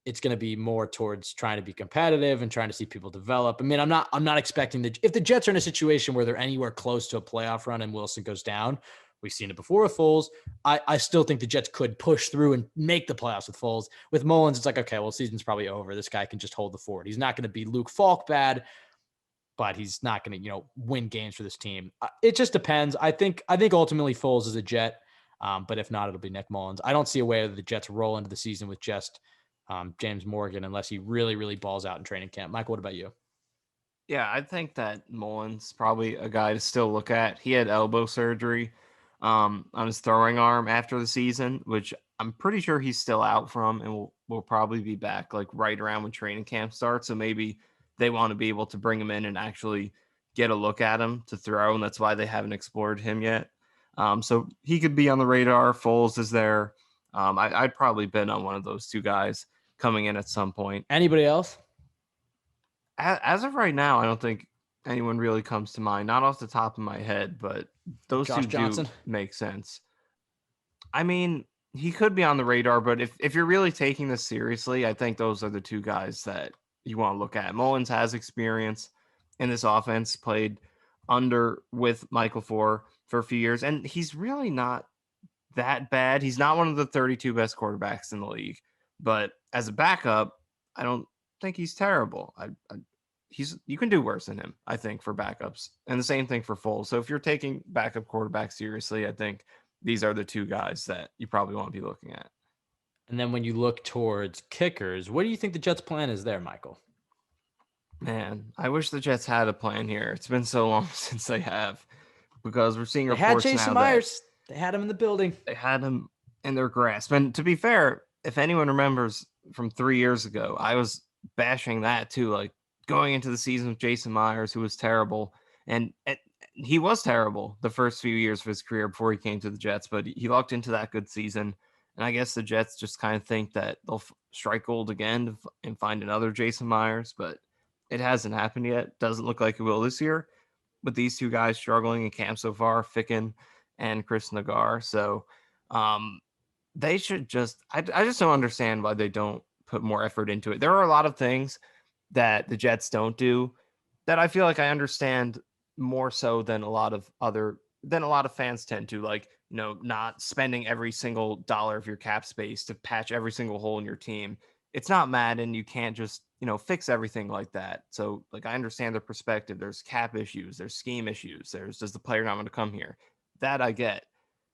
it's going to be more towards trying to be competitive and trying to see people develop. I mean, I'm not expecting if the Jets are in a situation where they're anywhere close to a playoff run and Wilson goes down, we've seen it before with Foles. I still think the Jets could push through and make the playoffs with Foles. With Mullins, it's like, okay, well, season's probably over. This guy can just hold the fort. He's not going to be Luke Falk bad, but he's not going to, win games for this team. It just depends. I think ultimately Foles is a Jet, but if not, it'll be Nick Mullins. I don't see a way that the Jets roll into the season with just James Morgan unless he really, really balls out in training camp. Michael, what about you? Yeah, I think that Mullins probably a guy to still look at. He had elbow surgery on his throwing arm after the season, which I'm pretty sure he's still out from, and will probably be back like right around when training camp starts. So maybe they want to be able to bring him in and actually get a look at him to throw, and that's why they haven't explored him yet. So he could be on the radar. Foles is there. I'd probably bet on one of those two guys coming in at some point. Anybody else? As of right now, I don't think anyone really comes to mind. Not off the top of my head, but those Josh two Johnson? do make sense. I mean, he could be on the radar, but if you're really taking this seriously, I think those are the two guys that you want to look at. Mullins has experience in this offense, played under with Michael for a few years, and he's really not that bad. He's not one of the 32 best quarterbacks in the league, but as a backup, I don't think he's terrible. You can do worse than him, I think, for backups, and the same thing for Foles. So if you're taking backup quarterbacks seriously, I think these are the two guys that you probably want to be looking at. And then when you look towards kickers, what do you think the Jets' plan is there, Michael? Man, I wish the Jets had a plan here. It's been so long since they have, because we're seeing They had reports Jason now Myers. They had him in the building. they had him in their grasp. And to be fair, if anyone remembers from 3 years ago, I was bashing that too, like going into the season with Jason Myers, who was terrible. And he was terrible the first few years of his career before he came to the Jets, but he lucked into that good season. And I guess the Jets just kind of think that they'll strike gold again and find another Jason Myers, but it hasn't happened yet. Doesn't look like it will this year, with these two guys struggling in camp so far, Ficken and Chris Nagar. So they should I just don't understand why they don't put more effort into it. There are a lot of things that the Jets don't do that I feel like I understand more so than a lot of fans tend to, like, not spending every single dollar of your cap space to patch every single hole in your team. It's not Madden. You can't just, fix everything like that. So, like, I understand their perspective. There's cap issues. There's scheme issues. Does the player not want to come here? That I get.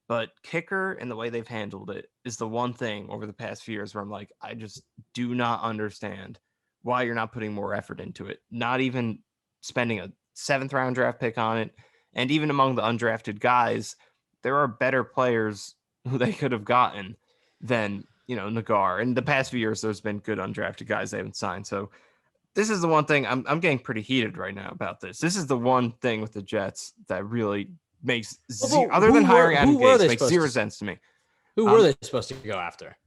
But kicker and the way they've handled it is the one thing over the past few years where I'm like, I just do not understand why you're not putting more effort into it. Not even spending a 7th round draft pick on it. And even among the undrafted guys, there are better players who they could have gotten than, Nagar. In the past few years, there's been good undrafted guys they haven't signed. So this is the one thing I'm getting pretty heated right now about this. This is the one thing with the Jets that really makes other than hiring Adam Gase, makes zero sense to me. Who were they supposed to go after?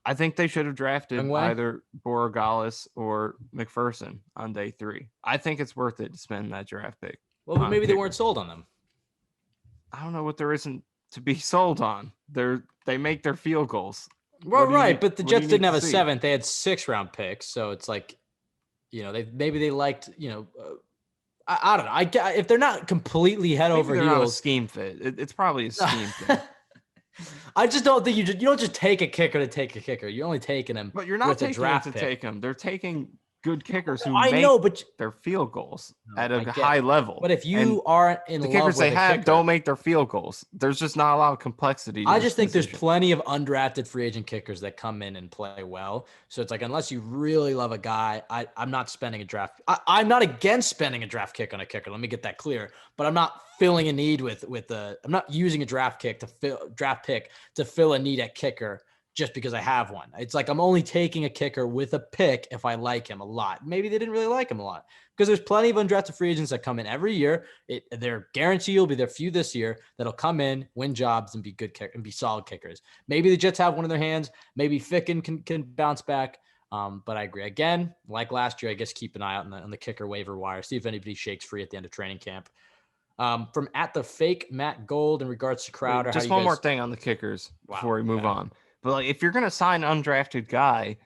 I think they should have drafted Young Wei? either Borregales or McPherson on day 3. I think it's worth it to spend that draft pick. Well, but maybe they weren't sold on them. I don't know what there isn't to be sold on. They make their field goals. Well, right, but the Jets didn't have a 7th; they had 6th-round picks. So it's like, they liked, I don't know. If they're not completely head over heels, not a scheme fit. It's probably a scheme thing. I just don't think you don't just take a kicker to take a kicker. You're only taking him. But you're not with taking a draft him to pick. take him. They're taking good kickers who but their field goals at a high level. But if you aren't in the love kickers with they have kicker, don't make their field goals. There's just not a lot of complexity. I just think there's plenty of undrafted free agent kickers that come in and play well. So it's like, unless you really love a guy, I'm not spending a draft. I'm not against spending a draft kick on a kicker. Let me get that clear. But I'm not filling a need I'm not using a draft pick to fill a need at kicker just because I have one. It's like, I'm only taking a kicker with a pick if I like him a lot. Maybe they didn't really like him a lot, because there's plenty of undrafted free agents that come in every year. They're guaranteed will be there few this year that'll come in, win jobs, and be good kick and be solid kickers. Maybe the Jets have one in their hands. Maybe Ficken can bounce back. But I agree. Again, like last year, I guess keep an eye out on the kicker waiver wire. See if anybody shakes free at the end of training camp. From at the fake Matt Gold in regards to Crowder. Just one more thing on the kickers before we move on. But like, if you're going to sign an undrafted guy,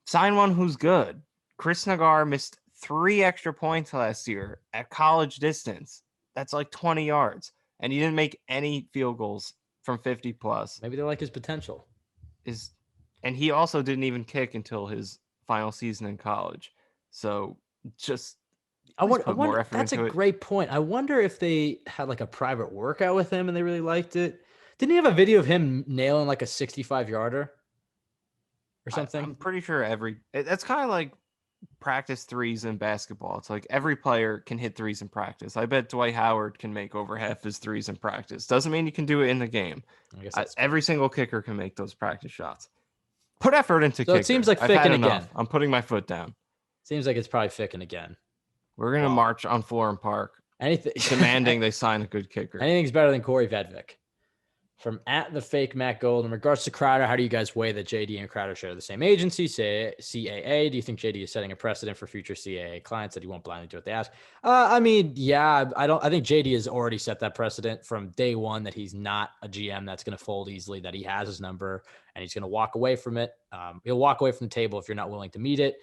sign one who's good. Chris Nagar missed 3 extra points last year at college distance. That's like 20 yards. And he didn't make any field goals from 50 plus. Maybe they like his potential. And he also didn't even kick until his final season in college. So just I wonder, more effort that's into a it. great point. I wonder if they had like a private workout with him and they really liked it. Didn't he have a video of him nailing like a 65-yarder or something? I'm pretty sure that's kind of like practice threes in basketball. It's like every player can hit threes in practice. I bet Dwight Howard can make over half his threes in practice. Doesn't mean you can do it in the game. I guess Every single kicker can make those practice shots. Put effort into kicker. It seems like I've had Ficken enough. again. I'm putting my foot down. Seems like it's probably Ficken again. We're going to march on Florham Park. Anything demanding they sign a good kicker. Anything's better than Corey Vedvik. From at the fake Matt Gold, in regards to Crowder, how do you guys weigh that JD and Crowder share the same agency, say CAA? Do you think JD is setting a precedent for future CAA clients that he won't blindly do what they ask? I mean, yeah, I think JD has already set that precedent from day one that he's not a GM that's going to fold easily, that he has his number and he's going to walk away from it. He'll walk away from the table if you're not willing to meet it.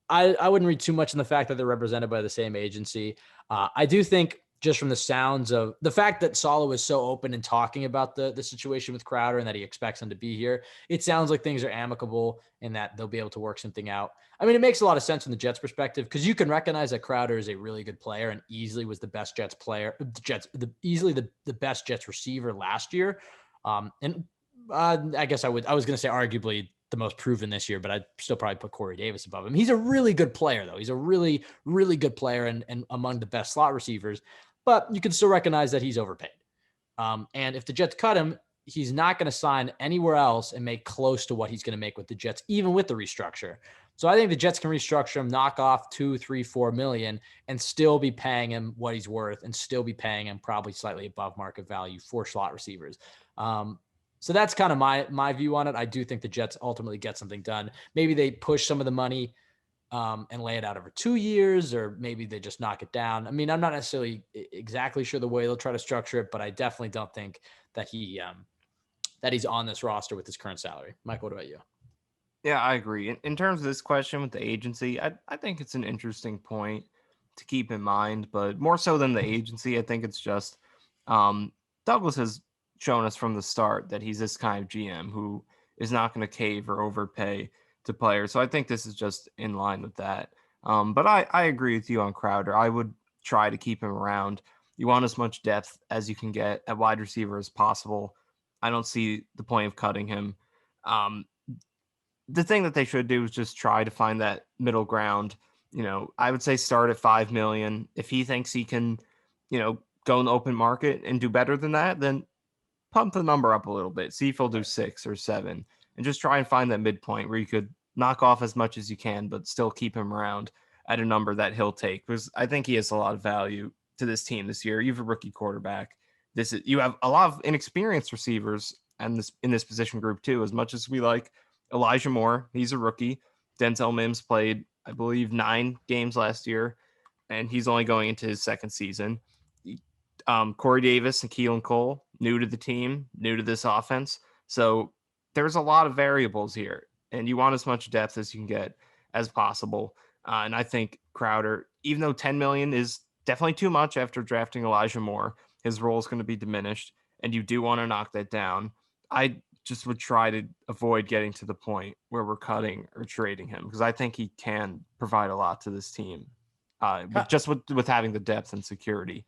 I wouldn't read too much in the fact that they're represented by the same agency. I do think just from the sounds of the fact that Saleh was so open in talking about the situation with Crowder and that he expects him to be here, it sounds like things are amicable and that they'll be able to work something out. I mean, it makes a lot of sense from the Jets perspective because you can recognize that Crowder is a really good player and easily was the best Jets player, easily the best Jets receiver last year. I guess I was going to say arguably the most proven this year, but I'd still probably put Corey Davis above him. He's a really good player, though. He's a really, really good player and among the best slot receivers, but you can still recognize that he's overpaid. And if the Jets cut him, he's not going to sign anywhere else and make close to what he's going to make with the Jets, even with the restructure. So I think the Jets can restructure him, knock off $2, $3, $4 million and still be paying him what he's worth and still be paying him probably slightly above market value for slot receivers. So that's kind of my view on it. I do think the Jets ultimately get something done. Maybe they push some of the money and lay it out over 2 years, or maybe they just knock it down. I mean, I'm not necessarily exactly sure the way they'll try to structure it, but I definitely don't think that he's on this roster with his current salary. Mike, what about you? Yeah, I agree. In terms of this question with the agency, I think it's an interesting point to keep in mind, but more so than the agency, I think it's just Douglas has shown us from the start that he's this kind of GM who is not going to cave or overpay to players. So I think this is just in line with that. But I agree with you on Crowder. I would try to keep him around. You want as much depth as you can get at wide receiver as possible. I don't see the point of cutting him. The thing that they should do is just try to find that middle ground. You know, I would say start at $5 million. If he thinks he can, go in the open market and do better than that, then pump the number up a little bit. See if he'll do 6 or 7 and just try and find that midpoint where you could knock off as much as you can, but still keep him around at a number that he'll take. Because I think he has a lot of value to this team this year. You have a rookie quarterback. You have a lot of inexperienced receivers and in this position group too. As much as we like Elijah Moore, he's a rookie. Denzel Mims played, I believe, 9 games last year, and he's only going into his second season. Corey Davis and Keelan Cole, new to the team, new to this offense. So there's a lot of variables here, and you want as much depth as you can get as possible. And I think Crowder, even though $10 million is definitely too much after drafting Elijah Moore, his role is going to be diminished, and you do want to knock that down. I just would try to avoid getting to the point where we're cutting or trading him, because I think he can provide a lot to this team, just with having the depth and security.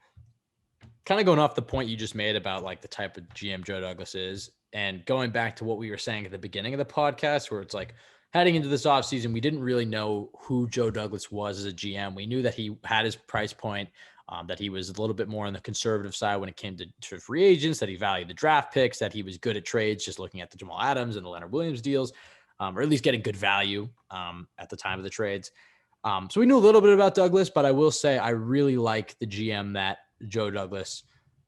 Kind of going off the point you just made about like the type of GM Joe Douglas is, and going back to what we were saying at the beginning of the podcast, where it's like heading into this offseason, we didn't really know who Joe Douglas was as a GM. We knew that he had his price point, that he was a little bit more on the conservative side when it came to free agents, that he valued the draft picks, that he was good at trades, just looking at the Jamal Adams and the Leonard Williams deals, or at least getting good value at the time of the trades. So we knew a little bit about Douglas, but I will say I really like the GM that Joe Douglas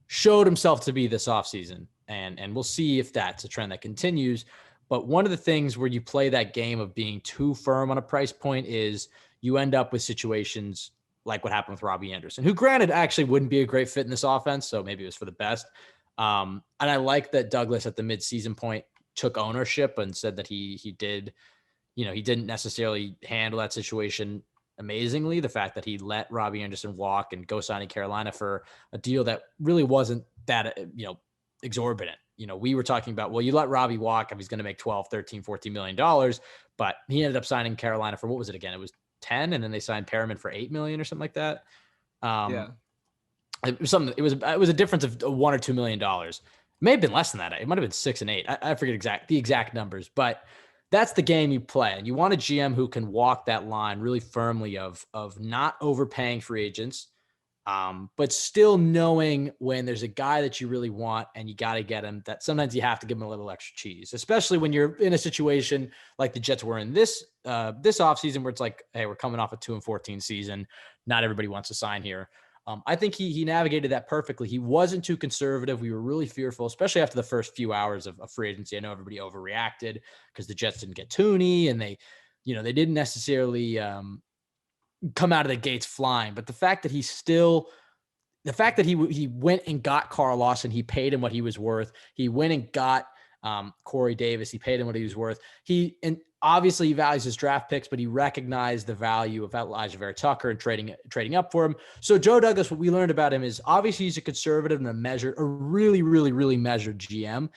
showed himself to be this offseason. And we'll see if that's a trend that continues. But one of the things where you play that game of being too firm on a price point is you end up with situations like what happened with Robbie Anderson, who granted actually wouldn't be a great fit in this offense. So maybe it was for the best. And I like that Douglas at the midseason point took ownership and said that he did, he didn't necessarily handle that situation amazingly. The fact that he let Robbie Anderson walk and go sign in Carolina for a deal that really wasn't that, exorbitant. We were talking about, well, you let Robbie walk if he's going to make 12, 13, $14 million, but he ended up signing Carolina for, what was it again? It was 10. And then they signed Perriman for 8 million or something like that. Yeah. It was a difference of $1 or $2 million. It may have been less than that. It might've been 6 and 8. I forget the exact numbers, but that's the game you play. And you want a GM who can walk that line really firmly of not overpaying free agents, but still knowing when there's a guy that you really want and you got to get him, that sometimes you have to give him a little extra cheese, especially when you're in a situation like the Jets were in this offseason, where it's like, hey, we're coming off a 2-14 season. Not everybody wants to sign here. I think he navigated that perfectly. He wasn't too conservative. We were really fearful, especially after the first few hours of free agency. I know everybody overreacted because the Jets didn't get Tooney and they didn't necessarily come out of the gates flying. But the fact that he went and got Carl Lawson, he paid him what he was worth. He went and got Corey Davis. He paid him what he was worth. And obviously he values his draft picks, but he recognized the value of Elijah Vera Tucker and trading up for him. So Joe Douglas, what we learned about him is obviously he's a conservative and a really, really, really measured GM,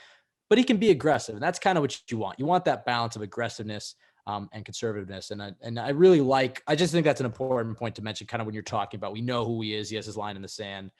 but he can be aggressive. And that's kind of what you want. You want that balance of aggressiveness and conservativeness. And I just think that's an important point to mention, kind of when you're talking about, we know who he is. He has his line in the sand.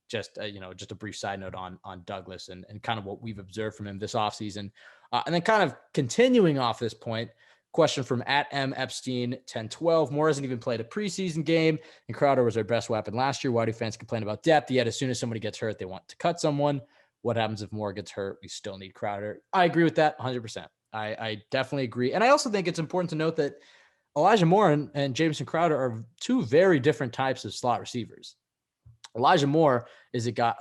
Just a brief side note on Douglas and kind of what we've observed from him this offseason. And then kind of continuing off this point, question from @MEpstein1012. Moore hasn't even played a preseason game, and Crowder was our best weapon last year. Why do fans complain about depth? Yet as soon as somebody gets hurt, they want to cut someone. What happens if Moore gets hurt? We still need Crowder. I agree with that 100%. I definitely agree. And I also think it's important to note that Elijah Moore and Jamison Crowder are two very different types of slot receivers. Elijah Moore is a guy,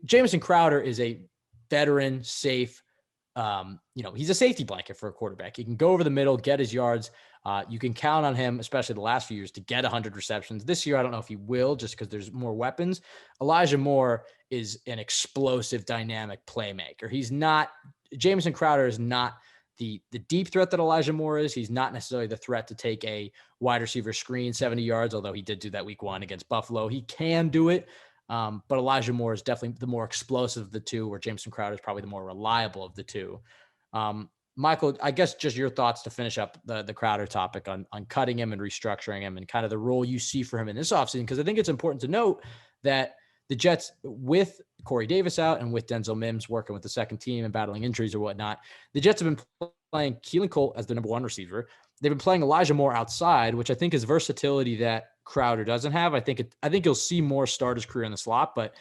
Jamison Crowder is a veteran, safe, he's a safety blanket for a quarterback. He can go over the middle, get his yards. You can count on him, especially the last few years, to get 100 receptions. This year, I don't know if he will, just because there's more weapons. Elijah Moore is an explosive, dynamic playmaker. Jamison Crowder is not the deep threat that Elijah Moore is. He's not necessarily the threat to take a wide receiver screen 70 yards, although he did do that week 1 against Buffalo. He can do it. But Elijah Moore is definitely the more explosive of the two, where Jamison Crowder is probably the more reliable of the two. Michael, I guess just your thoughts to finish up the Crowder topic on cutting him and restructuring him and kind of the role you see for him in this offseason, because I think it's important to note that the Jets, with Corey Davis out and with Denzel Mims working with the second team and battling injuries or whatnot, the Jets have been playing Keelan Cole as the number 1 receiver. They've been playing Elijah Moore outside, which I think is versatility that Crowder doesn't have. I think you'll see Moore start his career in the slot, but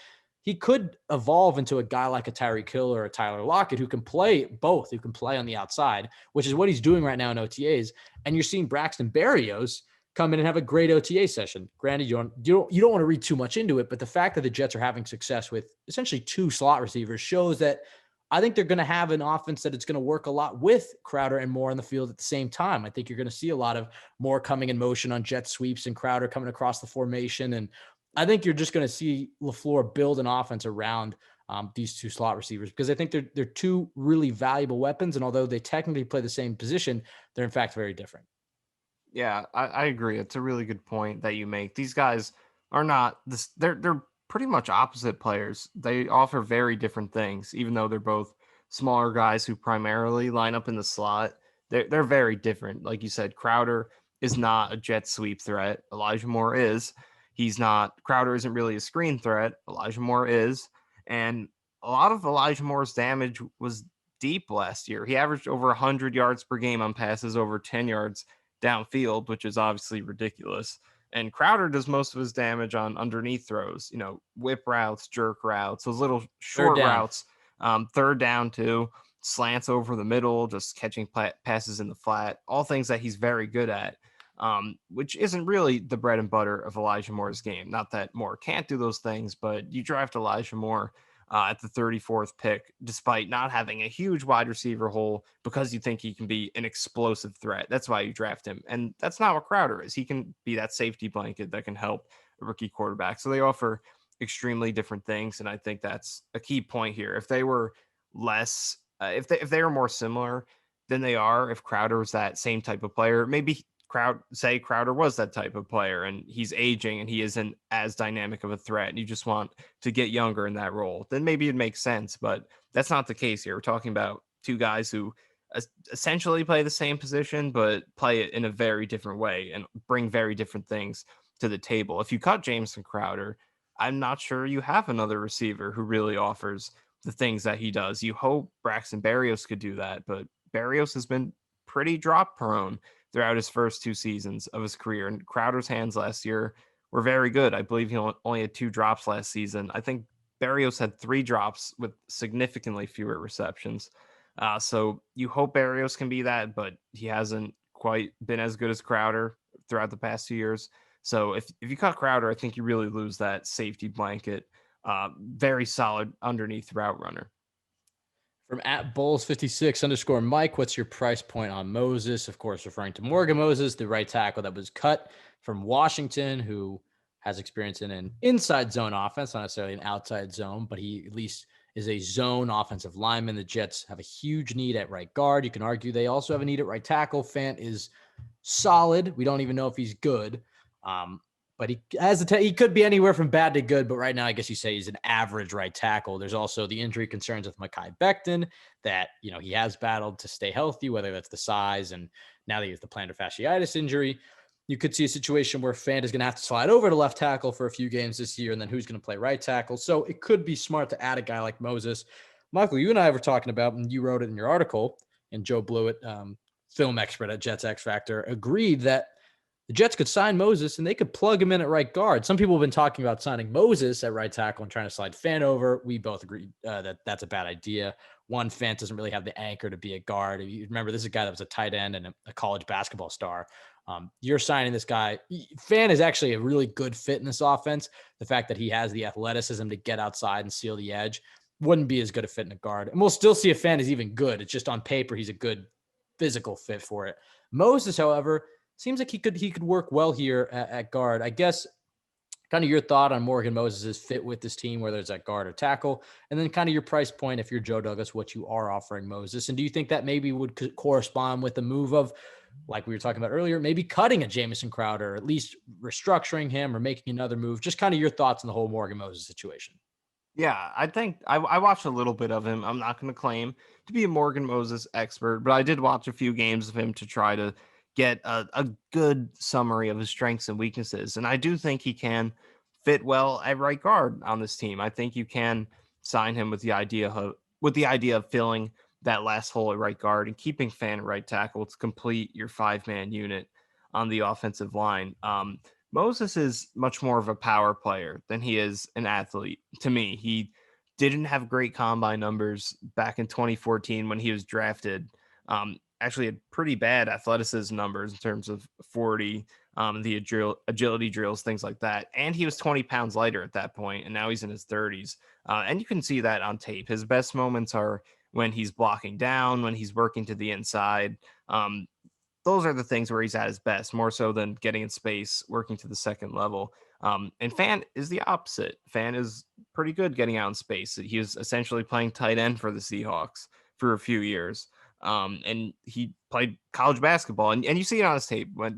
he could evolve into a guy like a Tyreek Hill or a Tyler Lockett who can play both, who can play on the outside, which is what he's doing right now in OTAs. And you're seeing Braxton Berrios come in and have a great OTA session. Granted, you don't want to read too much into it, but the fact that the Jets are having success with essentially 2 slot receivers shows that I think they're going to have an offense that it's going to work a lot with Crowder and Moore on the field at the same time. I think you're going to see a lot of Moore coming in motion on jet sweeps and Crowder coming across the formation. And I think you're just going to see LaFleur build an offense around these 2 slot receivers, because I think they're 2 really valuable weapons. And although they technically play the same position, they're in fact very different. Yeah, I agree. It's a really good point that you make. These guys are not this. They're pretty much opposite players. They offer very different things, even though they're both smaller guys who primarily line up in the slot. They're very different. Like you said, Crowder is not a jet sweep threat. Elijah Moore is. He's not. Crowder isn't really a screen threat. Elijah Moore is. And a lot of Elijah Moore's damage was deep last year. He averaged over 100 yards per game on passes over 10 yards downfield, which is obviously ridiculous. And Crowder does most of his damage on underneath throws, whip routes, jerk routes, those little short routes, third down too, slants over the middle, just catching passes in the flat, all things that he's very good at, which isn't really the bread and butter of Elijah Moore's game. Not that Moore can't do those things, but you draft Elijah Moore at the 34th pick, despite not having a huge wide receiver hole, because you think he can be an explosive threat. That's why you draft him. And that's not what Crowder is. He can be that safety blanket that can help a rookie quarterback. So they offer extremely different things. And I think that's a key point here. If they were less, if they were more similar than they are, if Crowder was that same type of player, maybe Crowder was that type of player and he's aging and he isn't as dynamic of a threat and you just want to get younger in that role, then maybe it makes sense. But that's not the case here. We're talking about two guys who essentially play the same position, but play it in a very different way and bring very different things to the table. If you cut Jamison Crowder, I'm not sure you have another receiver who really offers the things that he does. You hope Braxton Berrios could do that, but Berrios has been pretty drop prone throughout his first 2 seasons of his career. And Crowder's hands last year were very good. I believe he only had 2 drops last season. I think Berrios had 3 drops with significantly fewer receptions. So you hope Berrios can be that, but he hasn't quite been as good as Crowder throughout the past 2 years. So if you cut Crowder, I think you really lose that safety blanket. Very solid underneath route runner. From @Bulls56_ Mike, what's your price point on Moses? Of course, referring to Morgan Moses, the right tackle that was cut from Washington, who has experience in an inside zone offense, not necessarily an outside zone, but he at least is a zone offensive lineman. The Jets have a huge need at right guard. You can argue they also have a need at right tackle. Fant is solid. We don't even know if he's good. But he has he could be anywhere from bad to good, but right now I guess you say he's an average right tackle. There's also the injury concerns with Mekhi Becton that, he has battled to stay healthy, whether that's the size and now that he has the plantar fasciitis injury. You could see a situation where Fant is going to have to slide over to left tackle for a few games this year, and then who's going to play right tackle. So it could be smart to add a guy like Moses. Michael, you and I were talking about, and you wrote it in your article, and Joe Blewett, film expert at Jets X Factor, agreed that the Jets could sign Moses and they could plug him in at right guard. Some people have been talking about signing Moses at right tackle and trying to slide Fant over. We both agree that that's a bad idea. One, Fant doesn't really have the anchor to be a guard. If you remember, this is a guy that was a tight end and a college basketball star. You're signing this guy. Fant is actually a really good fit in this offense. The fact that he has the athleticism to get outside and seal the edge wouldn't be as good a fit in a guard. And we'll still see if Fant is even good. It's just on paper, he's a good physical fit for it. Moses, however, seems like he could work well here at guard. I guess kind of your thought on Morgan Moses' fit with this team, whether it's at guard or tackle, and then kind of your price point if you're Joe Douglas, what you are offering Moses. And do you think that maybe would correspond with the move of, like we were talking about earlier, maybe cutting a Jamison Crowder, or at least restructuring him or making another move? Just kind of your thoughts on the whole Morgan Moses situation. Yeah, I think I watched a little bit of him. I'm not going to claim to be a Morgan Moses expert, but I did watch a few games of him to try to get a good summary of his strengths and weaknesses. And I do think he can fit well at right guard on this team. I think you can sign him with the idea of filling that last hole at right guard and keeping Fant at right tackle to complete your 5-man unit on the offensive line. Moses is much more of a power player than he is an athlete. To me, he didn't have great combine numbers back in 2014 when he was drafted. Actually had pretty bad athleticism numbers in terms of 40, the agility drills, things like that. And he was 20 pounds lighter at that point, and now he's in his 30s. And you can see that on tape. His best moments are when he's blocking down, when he's working to the inside. Those are the things where he's at his best, more so than getting in space, working to the second level. And Fant is the opposite. Fant is pretty good getting out in space. He was essentially playing tight end for the Seahawks for a few years. And he played college basketball, and you see it on his tape when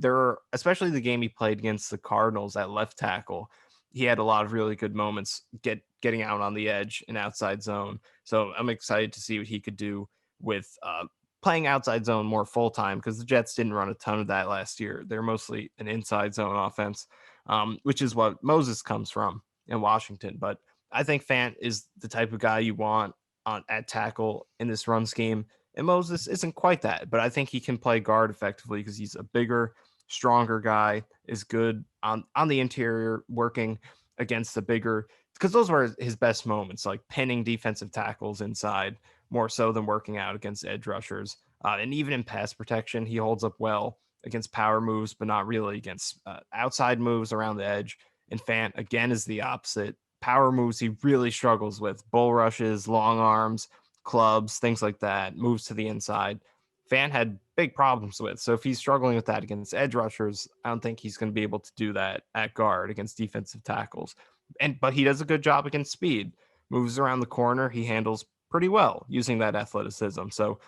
especially the game he played against the Cardinals at left tackle. He had a lot of really good moments getting out on the edge and outside zone. So I'm excited to see what he could do with playing outside zone more full time, because the Jets didn't run a ton of that last year. They're mostly an inside zone offense, which is what Moses comes from in Washington. But I think Fant is the type of guy you want at tackle in this run scheme. And Moses isn't quite that, but I think he can play guard effectively because he's a bigger, stronger guy, is good on the interior, working against the bigger, because those were his best moments, like pinning defensive tackles inside more so than working out against edge rushers. And even in pass protection, he holds up well against power moves, but not really against outside moves around the edge. And Fant, again, is the opposite. power moves he really struggles with: bull rushes, long arms, clubs, things like that, moves to the inside. Fan had big problems with. So if he's struggling with that against edge rushers, I don't think he's going to be able to do that at guard against defensive tackles. But he does a good job against speed. Moves around the corner, he handles pretty well using that athleticism. So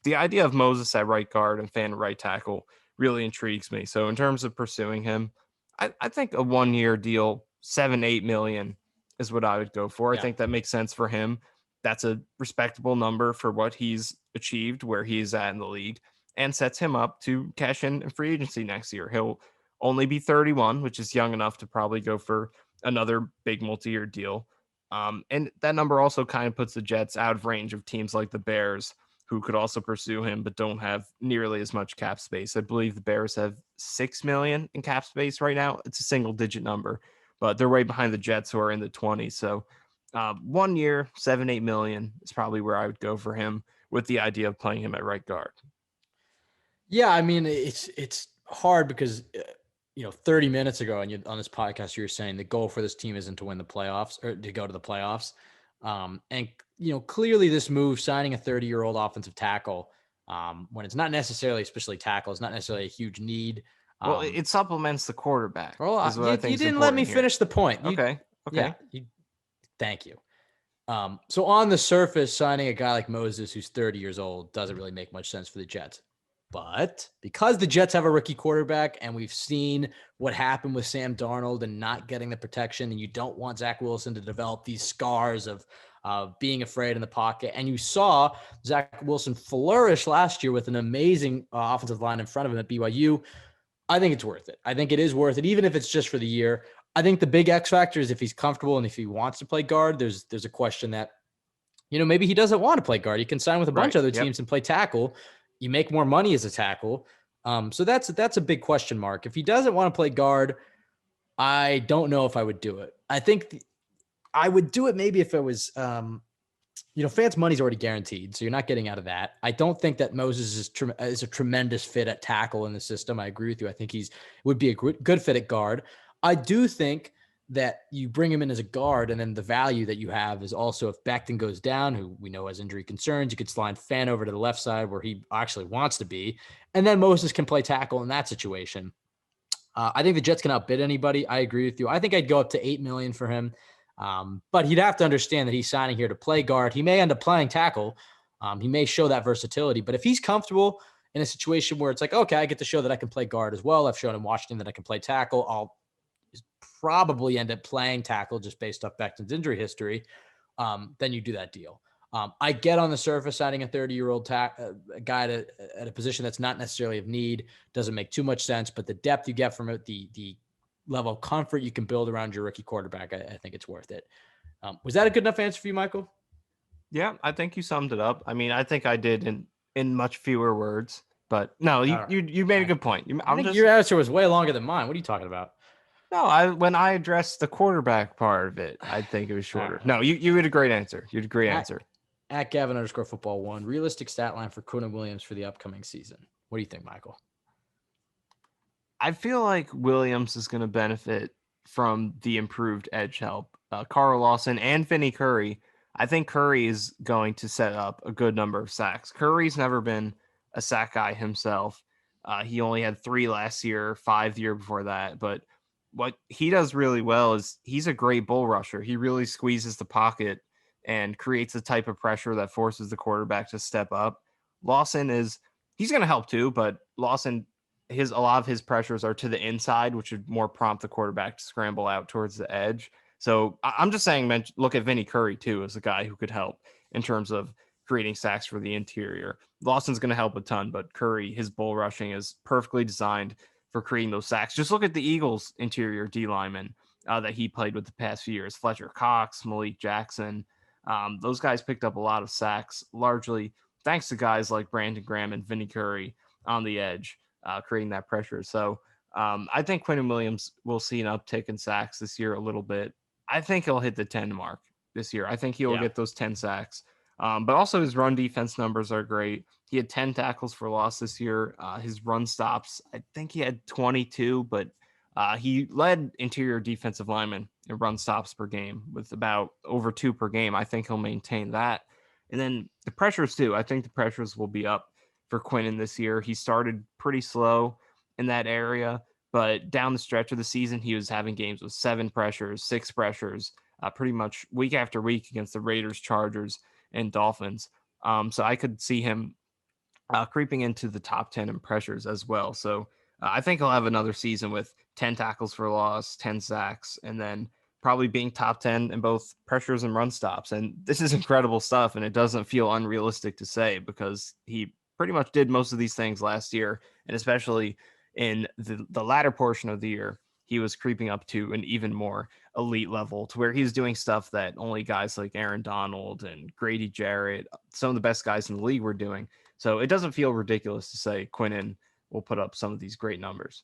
the idea of Moses at right guard and Fan at right tackle really intrigues me. So in terms of pursuing him, I think a 1-year deal, 7-8 million is what I would go for. I think that makes sense for him. That's a respectable number for what he's achieved, where he's at in the league, and sets him up to cash in free agency next year. He'll only be 31, which is young enough to probably go for another big multi-year deal. And that number also kind of puts the Jets out of range of teams like the Bears, who could also pursue him, but don't have nearly as much cap space. I believe the Bears have 6 million in cap space right now. It's a single digit number, but they're way behind the Jets, who are in the 20s. So 1 year, 7-8 million is probably where I would go for him, with the idea of playing him at right guard. Yeah, I mean, it's hard because 30 minutes ago on this podcast, you were saying the goal for this team isn't to win the playoffs or to go to the playoffs. And clearly this move, signing a 30-year-old offensive tackle, when it's not necessarily, especially tackle, it's not necessarily a huge need. Well, it supplements the quarterback. Well, you didn't let me finish the point. Okay. Yeah, thank you. So on the surface, signing a guy like Moses, who's 30 years old, doesn't really make much sense for the Jets. But because the Jets have a rookie quarterback, and we've seen what happened with Sam Darnold and not getting the protection, and you don't want Zach Wilson to develop these scars of being afraid in the pocket. And you saw Zach Wilson flourish last year with an amazing offensive line in front of him at BYU. I think it's worth it. I think it is worth it, even if it's just for the year. I think the big X factor is if he's comfortable and if he wants to play guard. There's a question that, maybe he doesn't want to play guard. He can sign with a bunch of other teams and play tackle. You make more money as a tackle. So that's a big question mark. If he doesn't want to play guard, I don't know if I would do it. I think I would do it maybe if it was, Fant's money's already guaranteed, so you're not getting out of that. I don't think that Moses is a tremendous fit at tackle in the system. I agree with you. I think would be a good fit at guard. I do think that you bring him in as a guard, and then the value that you have is also, if Becton goes down, who we know has injury concerns, you could slide Fan over to the left side where he actually wants to be, and then Moses can play tackle in that situation. I think the Jets can outbid anybody. I agree with you. I think I'd go up to $8 million for him, but he'd have to understand that he's signing here to play guard. He may end up playing tackle. He may show that versatility, but if he's comfortable in a situation where it's like, okay, I get to show that I can play guard as well. I've shown in Washington that I can play tackle. I'll probably end up playing tackle just based off Becton's injury history. Then you do that deal. I get on the surface signing a 30-year-old guy at a position that's not necessarily of need doesn't make too much sense, but the depth you get from it, the level of comfort you can build around your rookie quarterback, I think it's worth it. Was that a good enough answer for you, Michael? Yeah, I think you summed it up. I mean, I think I did in much fewer words, but no, you made a good point. I think your answer was way longer than mine. What are you talking about? No, when I addressed the quarterback part of it, I think it was shorter. No, you had a great answer. You had a great answer. At Gavin_football1, realistic stat line for Quinn Williams for the upcoming season. What do you think, Michael? I feel like Williams is going to benefit from the improved edge help. Carl Lawson and Vinny Curry. I think Curry is going to set up a good number of sacks. Curry's never been a sack guy himself. He only had 3 last year, 5 the year before that, but what he does really well is he's a great bull rusher. He really squeezes the pocket and creates the type of pressure that forces the quarterback to step up. Lawson he's going to help too, but Lawson, a lot of his pressures are to the inside, which would more prompt the quarterback to scramble out towards the edge. So I'm just saying, look at Vinny Curry too, as a guy who could help in terms of creating sacks for the interior. Lawson's going to help a ton, but Curry, his bull rushing is perfectly designed for creating those sacks. Just look at the Eagles interior D linemen that he played with the past few years. Fletcher Cox, Malik Jackson. Those guys picked up a lot of sacks, largely thanks to guys like Brandon Graham and Vinny Curry on the edge, creating that pressure. So I think Quinn Williams will see an uptick in sacks this year a little bit. I think he'll hit the 10 mark this year. I think he will get those 10 sacks. But also his run defense numbers are great. He had 10 tackles for loss this year. His run stops, I think he had 22, but he led interior defensive linemen in run stops per game with about over 2 per game. I think he'll maintain that. And then the pressures too. I think the pressures will be up for Quinnen this year. He started pretty slow in that area, but down the stretch of the season, he was having games with 7 pressures, 6 pressures, pretty much week after week against the Raiders, Chargers, and Dolphins. So I could see him creeping into the top 10 in pressures as well. So I think he'll have another season with 10 tackles for loss, 10 sacks, and then probably being top 10 in both pressures and run stops. And this is incredible stuff. And it doesn't feel unrealistic to say because he pretty much did most of these things last year. And especially in the latter portion of the year, he was creeping up to an even more elite level to where he's doing stuff that only guys like Aaron Donald and Grady Jarrett, some of the best guys in the league, were doing. So it doesn't feel ridiculous to say Quinnen will put up some of these great numbers.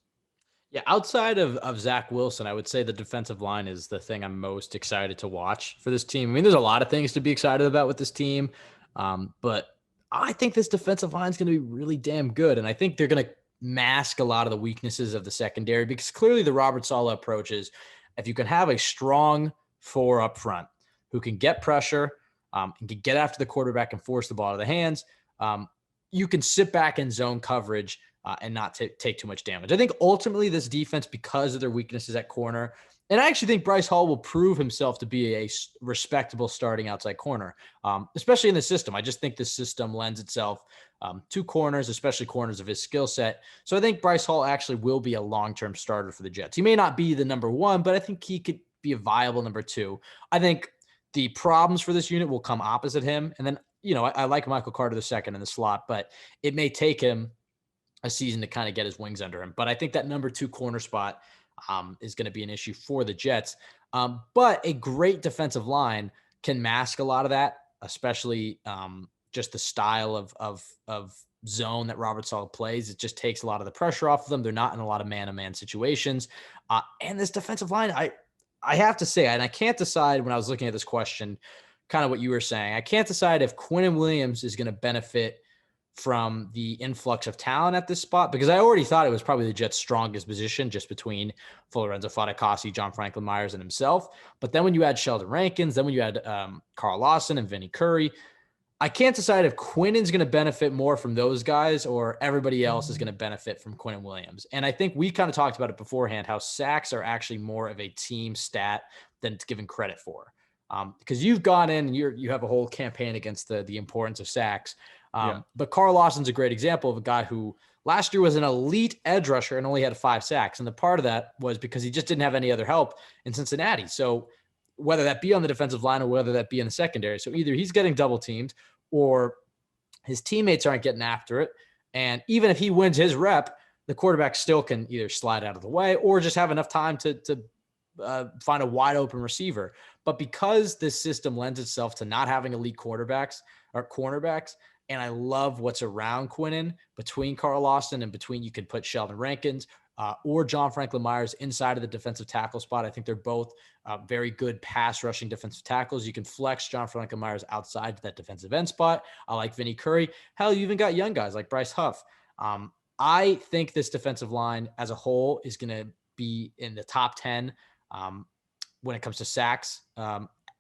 Yeah, outside of Zach Wilson, I would say the defensive line is the thing I'm most excited to watch for this team. I mean, there's a lot of things to be excited about with this team, but I think this defensive line is going to be really damn good, and I think they're going to mask a lot of the weaknesses of the secondary because clearly the Robert Saleh approach is if you can have a strong 4 up front who can get pressure and can get after the quarterback and force the ball out of the hands, you can sit back in zone coverage and not take too much damage. I think ultimately this defense, because of their weaknesses at corner, and I actually think Bryce Hall will prove himself to be a respectable starting outside corner, especially in the system. I just think this system lends itself to corners, especially corners of his skill set. So I think Bryce Hall actually will be a long-term starter for the Jets. He may not be the number 1, but I think he could be a viable number 2. I think the problems for this unit will come opposite him. And then, I like Michael Carter II in the slot, but it may take him a season to kind of get his wings under him. But I think that number 2 corner spot is going to be an issue for the Jets. But a great defensive line can mask a lot of that, especially just the style of zone that Robert Saleh plays. It just takes a lot of the pressure off of them. They're not in a lot of man-to-man situations. And this defensive line, I have to say, and I can't decide when I was looking at this question, kind of what you were saying, I can't decide if Quinn Williams is going to benefit from the influx of talent at this spot, because I already thought it was probably the Jets' strongest position just between Lorenzo Fatukasi, John Franklin Myers, and himself. But then when you add Sheldon Rankins, then when you add Carl Lawson and Vinny Curry, I can't decide if Quinnen's going to benefit more from those guys or everybody else is going to benefit from Quinn Williams. And I think we kind of talked about it beforehand, how sacks are actually more of a team stat than it's given credit for. Because you've gone in and you have a whole campaign against the importance of sacks. But Carl Lawson's a great example of a guy who last year was an elite edge rusher and only had 5 sacks. And the part of that was because he just didn't have any other help in Cincinnati. So whether that be on the defensive line or whether that be in the secondary. So either he's getting double teamed or his teammates aren't getting after it. And even if he wins his rep, the quarterback still can either slide out of the way or just have enough time to find a wide open receiver. But because this system lends itself to not having elite quarterbacks or cornerbacks, and I love what's around Quinnen between Carl Lawson and between, you could put Sheldon Rankins or John Franklin Myers inside of the defensive tackle spot. I think they're both very good pass rushing defensive tackles. You can flex John Franklin Myers outside that defensive end spot. I like Vinny Curry. Hell, you even got young guys like Bryce Huff. I think this defensive line as a whole is going to be in the top 10 when it comes to sacks.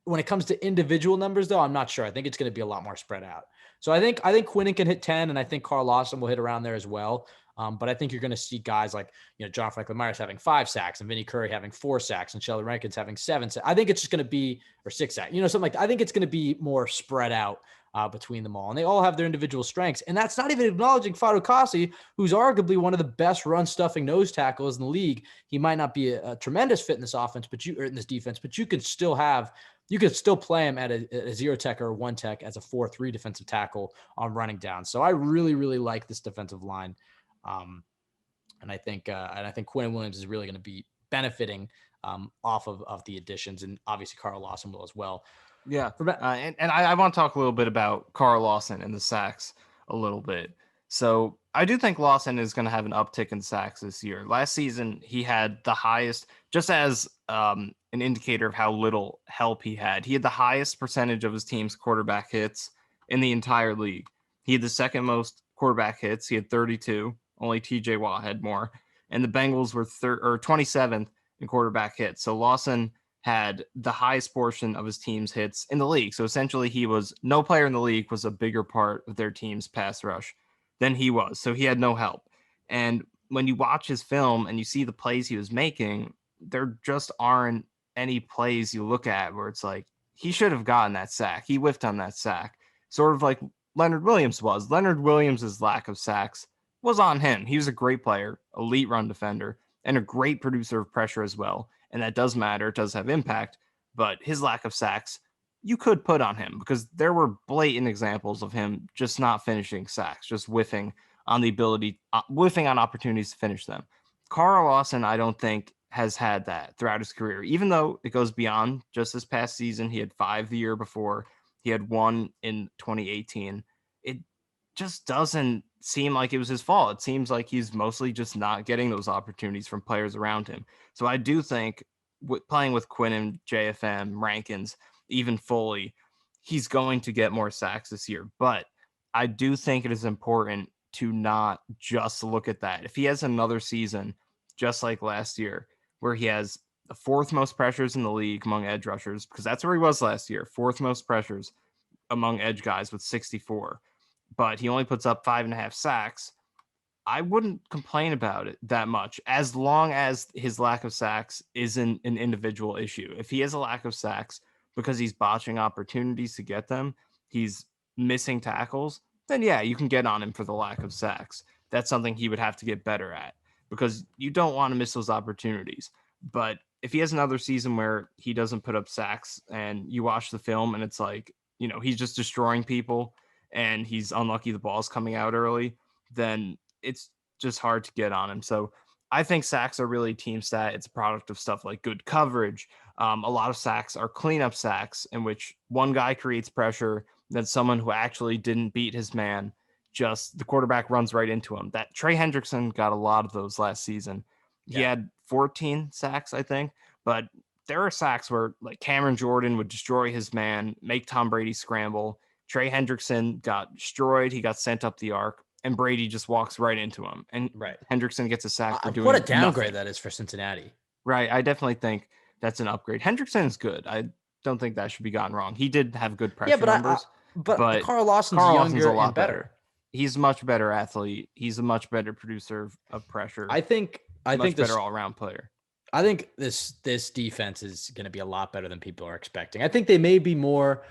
When it comes to individual numbers, though, I'm not sure. I think it's going to be a lot more spread out. So I think Quinnen can hit 10, and I think Carl Lawson will hit around there as well. But I think you're going to see guys like John Franklin Myers having 5 sacks and Vinny Curry having 4 sacks and Sheldon Rankins having 7 sacks. I think it's just going to be, or 6 sacks, something like that. I think it's going to be more spread out between them all. And they all have their individual strengths. And that's not even acknowledging Fatukasi, who's arguably one of the best run-stuffing nose tackles in the league. He might not be a tremendous fit in this offense, or in this defense, but you could still play him at a 0 tech or a 1 tech as a 4-3 defensive tackle on running down. So I really, really like this defensive line. And I think Quinn Williams is really going to be benefiting off of the additions, and obviously Carl Lawson will as well. Yeah. And I want to talk a little bit about Carl Lawson and the sacks a little bit. So I do think Lawson is going to have an uptick in sacks this year. Last season, he had the highest, just as an indicator of how little help he had the highest percentage of his team's quarterback hits in the entire league. He had the second most quarterback hits. He had 32. Only TJ Watt had more. And the Bengals were 27th in quarterback hits. So Lawson had the highest portion of his team's hits in the league. So essentially no player in the league was a bigger part of their team's pass rush than he was. So he had no help. And when you watch his film and you see the plays he was making, there just aren't any plays you look at where it's like, he should have gotten that sack. He whiffed on that sack. Sort of like Leonard Williams was. Leonard Williams' lack of sacks was on him. He was a great player, elite run defender, and a great producer of pressure as well. And that does matter. It does have impact. But his lack of sacks, you could put on him because there were blatant examples of him just not finishing sacks, just whiffing on opportunities to finish them. Carl Lawson, I don't think, has had that throughout his career, even though it goes beyond just this past season. He had 5 the year before. He had 1 in 2018. It just doesn't seem like it was his fault. It seems like he's mostly just not getting those opportunities from players around him. So I do think playing with Quinn and JFM, Rankins, even Foley, he's going to get more sacks this year. But I do think it is important to not just look at that. If he has another season just like last year, where he has the 4th most pressures in the league among edge rushers, because that's where he was last year, 4th most pressures among edge guys with 64, but he only puts up 5.5 sacks, I wouldn't complain about it that much, as long as his lack of sacks isn't an individual issue. If he has a lack of sacks because he's botching opportunities to get them, he's missing tackles, then yeah, you can get on him for the lack of sacks. That's something he would have to get better at, because you don't want to miss those opportunities. But if he has another season where he doesn't put up sacks and you watch the film and it's like, he's just destroying people and he's unlucky the ball's coming out early, then it's just hard to get on him. So I think sacks are really team stat. It's a product of stuff like good coverage. A lot of sacks are cleanup sacks in which one guy creates pressure, then someone who actually didn't beat his man, just the quarterback runs right into him. That Trey Hendrickson got a lot of those last season. He had 14 sacks, I think, but there are sacks where like Cameron Jordan would destroy his man, make Tom Brady scramble. Trey Hendrickson got destroyed. He got sent up the arc, and Brady just walks right into him. And Hendrickson gets a sack for doing what a downgrade nothing. that is for Cincinnati. Right. I definitely think that's an upgrade. Hendrickson is good. I don't think that should be gotten wrong. He did have good pressure numbers. But Carl Lawson's younger a lot and better. He's a much better athlete. He's a much better producer of pressure. I think this better all-around player. I think this defense is going to be a lot better than people are expecting. I think they may be more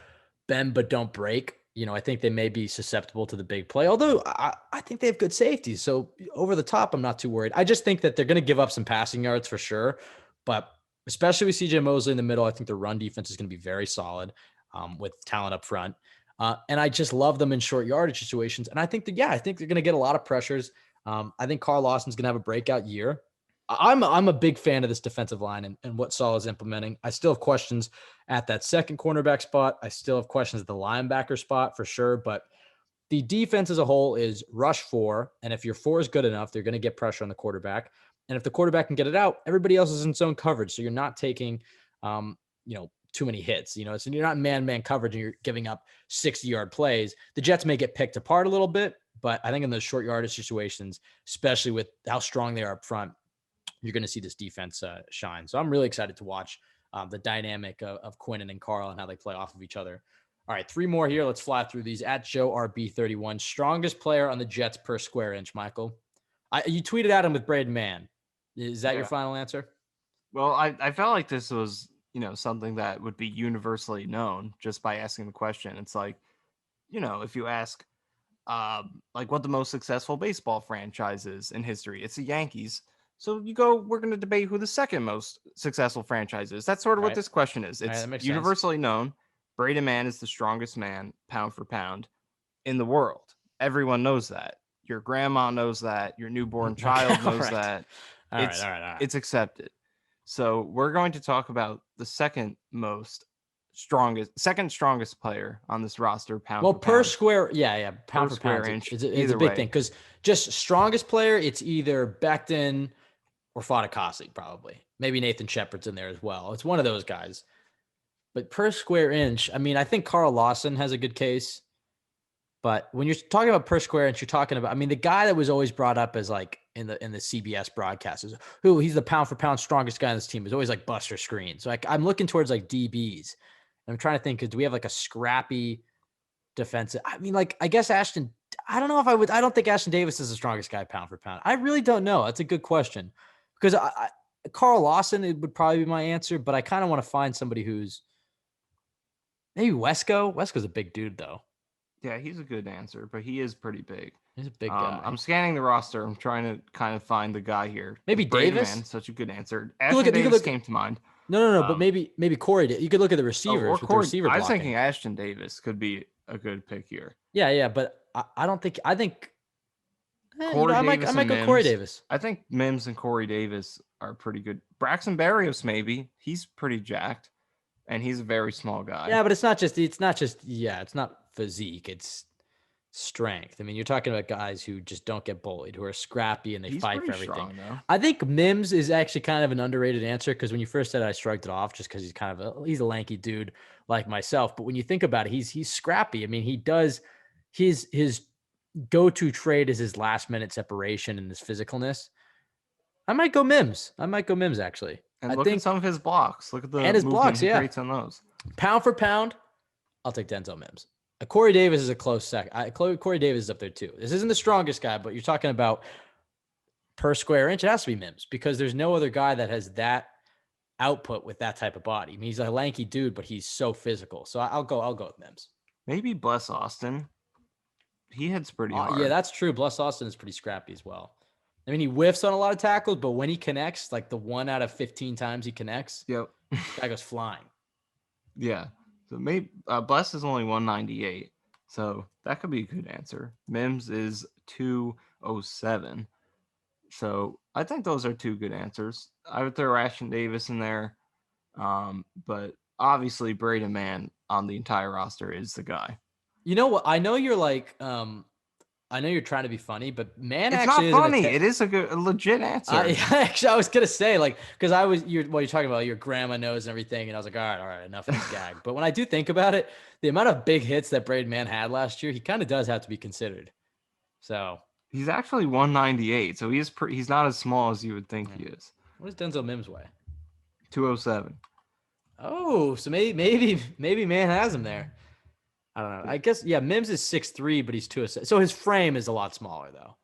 bend but don't break. I think they may be susceptible to the big play, although I think they have good safeties. So over the top, I'm not too worried. I just think that they're going to give up some passing yards for sure, but especially with CJ Mosley in the middle, I think the run defense is going to be very solid with talent up front. And I just love them in short yardage situations. And I think they're going to get a lot of pressures. I think Carl Lawson's going to have a breakout year. I'm a big fan of this defensive line and what Saul is implementing. I still have questions at that second cornerback spot. I still have questions at the linebacker spot for sure. But the defense as a whole is rush 4. And if your 4 is good enough, they're going to get pressure on the quarterback. And if the quarterback can get it out, everybody else is in zone coverage. So you're not taking, too many hits, so you're not man-man coverage and you're giving up 60-yard plays. The Jets may get picked apart a little bit, but I think in those short yardage situations, especially with how strong they are up front, you're going to see this defense shine. So I'm really excited to watch the dynamic of Quinn and Carl and how they play off of each other. All right, 3 more here. Let's fly through these. At Joe RB31, strongest player on the Jets per square inch, Michael. You tweeted at him with Braden Mann. Is that your final answer? Well, I felt like this was, something that would be universally known just by asking the question. It's like, if you ask like what the most successful baseball franchise is in history, it's the Yankees. So we're going to debate who the second most successful franchise is. That's sort of what this question is. It's universally known. Braden Mann is the strongest man, pound for pound, in the world. Everyone knows that. Your grandma knows that. Your newborn child knows that. All right. It's accepted. So we're going to talk about the second strongest player on this roster, pound for pound. Per square, pound per pound inch. It's a big thing because just strongest player, it's either Becton or Fadakasi, probably. Maybe Nathan Shepard's in there as well. It's one of those guys. But per square inch, I think Carl Lawson has a good case. But when you're talking about per square inch, you're talking about, the guy that was always brought up as like in the CBS broadcast. Who he's the pound for pound strongest guy on this team. It's always like Buster Screen. So I'm looking towards like DBs. I'm trying to think, do we have like a scrappy defensive? I mean, like, I guess Ashton, I don't know if I don't think Ashton Davis is the strongest guy pound for pound. I really don't know. That's a good question because Carl Lawson, it would probably be my answer, but I kind of want to find somebody who's maybe Wesco. Wesco's a big dude though. Yeah, he's a good answer, but he is pretty big. He's a big guy. I'm scanning the roster. I'm trying to kind of find the guy here. Maybe Davis. Man, such a good answer. Ashton Davis came to mind. No, but maybe Corey. You could look at the receivers. Or Corey. I was thinking Ashton Davis could be a good pick here. Yeah, but I don't think. I think. I might go Corey Davis. I think Mims and Corey Davis are pretty good. Braxton Berrios, maybe. He's pretty jacked, and he's a very small guy. Yeah, but it's not physique. It's strength. I mean, you're talking about guys who just don't get bullied, who are scrappy and they fight for everything. Strong, I think Mims is actually kind of an underrated answer because when you first said it, I shrugged it off just because he's a lanky dude like myself. But when you think about it, he's scrappy. I mean, he does his go-to trade is his last minute separation and his physicalness. I might go Mims actually. And look at some of his blocks. Look at the his blocks, he creates on those. Pound for pound, I'll take Denzel Mims. Corey Davis is a close second. Corey Davis is up there too. This isn't the strongest guy, but you're talking about per square inch. It has to be Mims because there's no other guy that has that output with that type of body. I mean, he's a lanky dude, but he's so physical. So I'll go with Mims. Maybe Bless Austin. He hits pretty hard. Yeah, that's true. Bless Austin is pretty scrappy as well. I mean, he whiffs on a lot of tackles, but when he connects, like the 1 out of 15 times he connects, yep, guy goes flying. Yeah. So maybe Bless is only 198. So that could be a good answer. Mims is 207. So I think those are two good answers. I would throw Ashton Davis in there. But obviously Braden Mann on the entire roster is the guy. You know what? I know you're like, I know you're trying to be funny, but man, it's actually not funny. It is a legit answer. Actually, I was gonna say like because you're talking about your grandma knows and everything, and I was like, all right, enough of this gag. But when I do think about it, the amount of big hits that Braden Mann had last year, he kind of does have to be considered. So he's actually 198, so he's not as small as you would think he is. What does Denzel Mims weigh? 207. Oh, so maybe Mann has him there. I don't know. I guess, yeah, Mims is 6'3", but he's 207. So his frame is a lot smaller, though,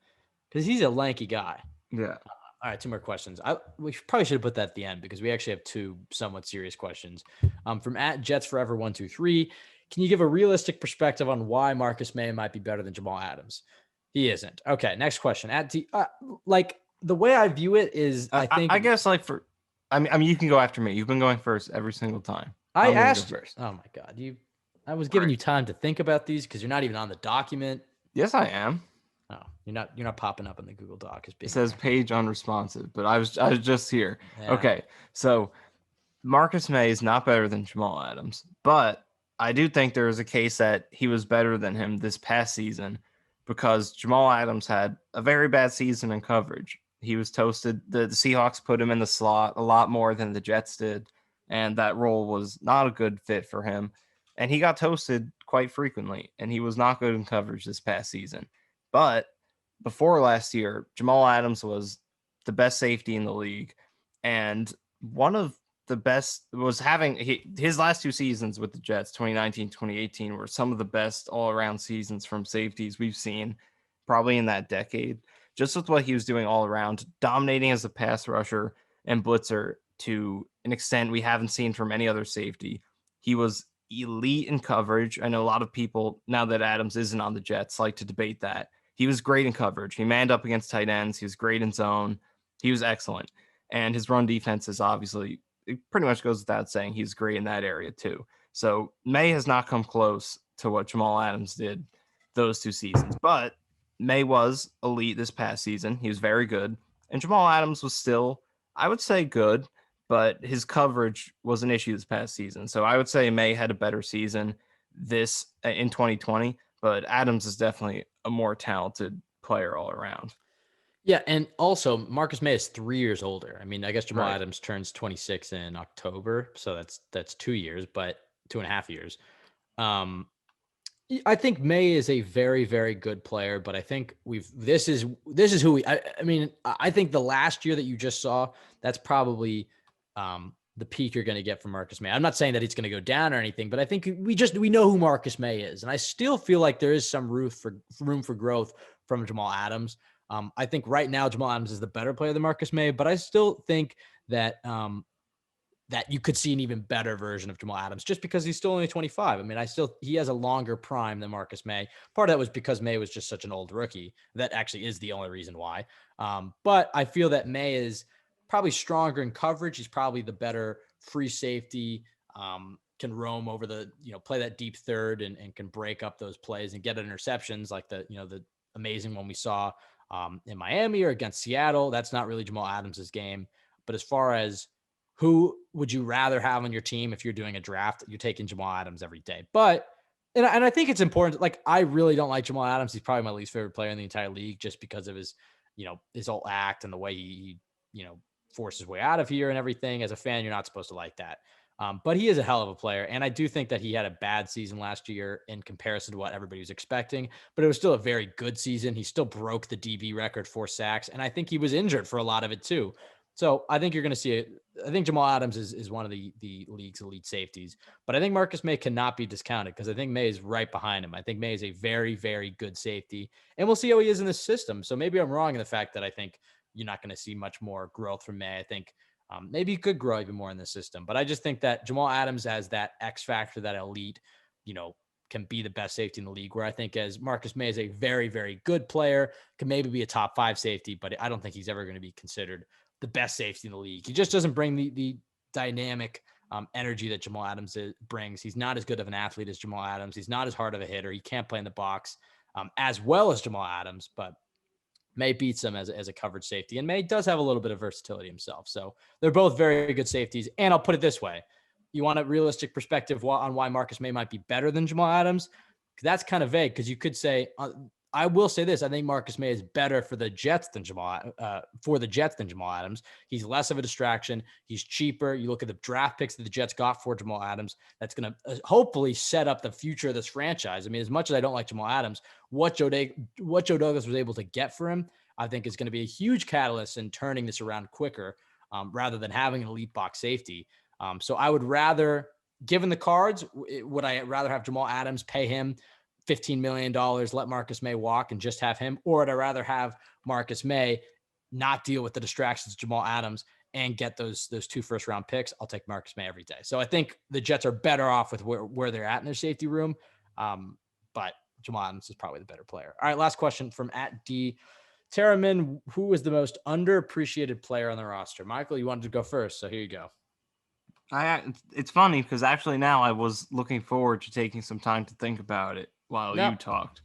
because he's a lanky guy. Yeah. All right, two more questions. We probably should have put that at the end because we actually have two somewhat serious questions. From @JetsForever123, can you give a realistic perspective on why Marcus May might be better than Jamal Adams? He isn't. Okay, next question. Like the way I view it is, I guess like I mean, you can go after me. You've been going first every single time. I asked first. Oh my God, I was giving you time to think about these because you're not even on the document. Yes, I am. Oh, you're not popping up in the Google Doc as being. It says page unresponsive, but I was just here. Yeah. Okay, so Marcus May is not better than Jamal Adams, but I do think there is a case that he was better than him this past season because Jamal Adams had a very bad season in coverage. He was toasted. The Seahawks put him in the slot a lot more than the Jets did, and that role was not a good fit for him. And he got toasted quite frequently, and he was not good in coverage this past season. But before last year, Jamal Adams was the best safety in the league, and one of the best was his last two seasons with the Jets, 2019, 2018, were some of the best all-around seasons from safeties we've seen probably in that decade. Just with what he was doing all around, dominating as a pass rusher and blitzer to an extent we haven't seen from any other safety. He was elite in coverage. I know a lot of people, now that Adams isn't on the Jets, like to debate that. He was great in coverage. He manned up against tight ends. He was great in zone. He was excellent. And his run defense is obviously, it pretty much goes without saying, he's great in that area too. So May has not come close to what Jamal Adams did those two seasons. But May was elite this past season. He was very good. And Jamal Adams was still, I would say, good, but his coverage was an issue this past season. So I would say May had a better season in 2020, but Adams is definitely a more talented player all around. Yeah, and also Marcus May is 3 years older. I mean, I guess Jamal Right. Adams turns 26 in October, so that's 2 years, but 2.5 years. I think May is a very, very good player, but I think this is who I mean, I think the last year that you just saw, that's probably the peak you're going to get from Marcus May. I'm not saying that he's going to go down or anything, but I think we know who Marcus May is. And I still feel like there is some room for growth from Jamal Adams. I think right now Jamal Adams is the better player than Marcus May, but I still think that that you could see an even better version of Jamal Adams just because he's still only 25. I mean, he has a longer prime than Marcus May. Part of that was because May was just such an old rookie. That actually is the only reason why. But I feel that May is probably stronger in coverage. He's probably the better free safety, can roam over play that deep third and can break up those plays and get interceptions like the amazing one we saw in Miami or against Seattle. That's not really Jamal Adams's game. But as far as who would you rather have on your team if you're doing a draft, you're taking Jamal Adams every day. But, and I think it's important. Like, I really don't like Jamal Adams. He's probably my least favorite player in the entire league just because of his, his whole act and the way he forced his way out of here and everything. As a fan, you're not supposed to like that. But he is a hell of a player. And I do think that he had a bad season last year in comparison to what everybody was expecting, but it was still a very good season. He still broke the DB record for sacks. And I think he was injured for a lot of it too. So I think you're going to see it. I think Jamal Adams is one of the league's elite safeties, but I think Marcus May cannot be discounted because I think May is right behind him. I think May is a very, very good safety, and we'll see how he is in this system. So maybe I'm wrong in the fact that I think you're not going to see much more growth from May. I think maybe he could grow even more in the system, but I just think that Jamal Adams as that X factor, that elite, can be the best safety in the league, where I think as Marcus May is a very, very good player, can maybe be a top 5 safety, but I don't think he's ever going to be considered the best safety in the league. He just doesn't bring the dynamic energy that Jamal Adams brings. He's not as good of an athlete as Jamal Adams. He's not as hard of a hitter. He can't play in the box as well as Jamal Adams, but May beats him as a coverage safety. And May does have a little bit of versatility himself. So they're both very good safeties. And I'll put it this way. You want a realistic perspective on why Marcus May might be better than Jamal Adams? That's kind of vague because you could say, I will say this. I think Marcus May is better for the Jets than Jamal Adams. He's less of a distraction. He's cheaper. You look at the draft picks that the Jets got for Jamal Adams. That's going to hopefully set up the future of this franchise. I mean, as much as I don't like Jamal Adams, what Joe Douglas was able to get for him, I think is going to be a huge catalyst in turning this around quicker rather than having an elite box safety. So I would rather, given the cards, would I rather have Jamal Adams, pay him $15 million, let Marcus May walk and just have him? Or would I rather have Marcus May not deal with the distractions of Jamal Adams and get those 2 first-round picks? I'll take Marcus May every day. So I think the Jets are better off with where they're at in their safety room. But Jamal Adams is probably the better player. All right, last question from @D. Terramin, who is the most underappreciated player on the roster? Michael, you wanted to go first, so here you go. It's funny because actually now I was looking forward to taking some time to think about it while you talked,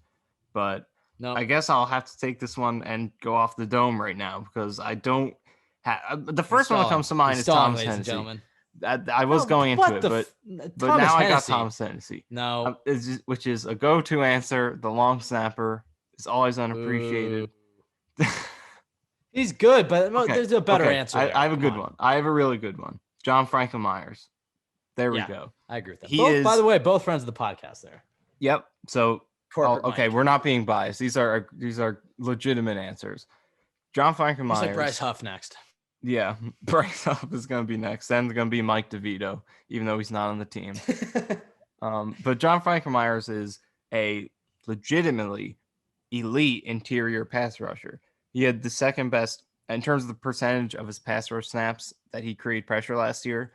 but I guess I'll have to take this one and go off the dome right now because I don't have the first one that comes to mind is Thomas Hennessy. I was going into it, but now I got Thomas Hennessy. No, which is a go-to answer. The long snapper is always unappreciated. He's good, but there's a better answer. I have a good one. I have a really good one. John Franklin Myers. There we go. I agree with that. By the way, both friends of the podcast there. Yep. So, okay, we're not being biased. These are legitimate answers. John Franklin Myers. Like Bryce Huff next. Yeah, Bryce Huff is going to be next. Then it's going to be Mike DeVito, even though he's not on the team. But John Franklin Myers is a legitimately elite interior pass rusher. He had the second best in terms of the percentage of his pass rush snaps that he created pressure last year,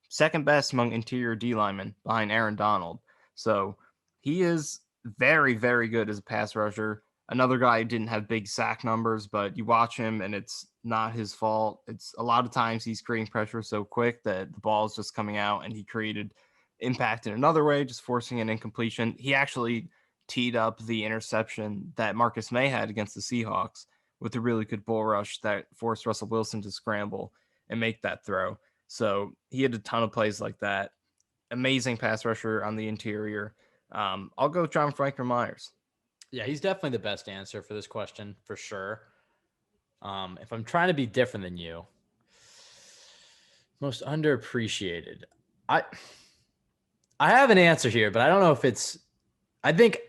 second best among interior D linemen behind Aaron Donald. So he is very, very good as a pass rusher. Another guy who didn't have big sack numbers, but you watch him and it's not his fault. It's a lot of times he's creating pressure so quick that the ball is just coming out, and he created impact in another way, just forcing an incompletion. He actually teed up the interception that Marcus May had against the Seahawks with a really good bull rush that forced Russell Wilson to scramble and make that throw. So he had a ton of plays like that. Amazing pass rusher on the interior. I'll go John Franklin Myers. Yeah, he's definitely the best answer for this question, for sure. If I'm trying to be different than you, most underappreciated. I have an answer here, but I don't know if it's I think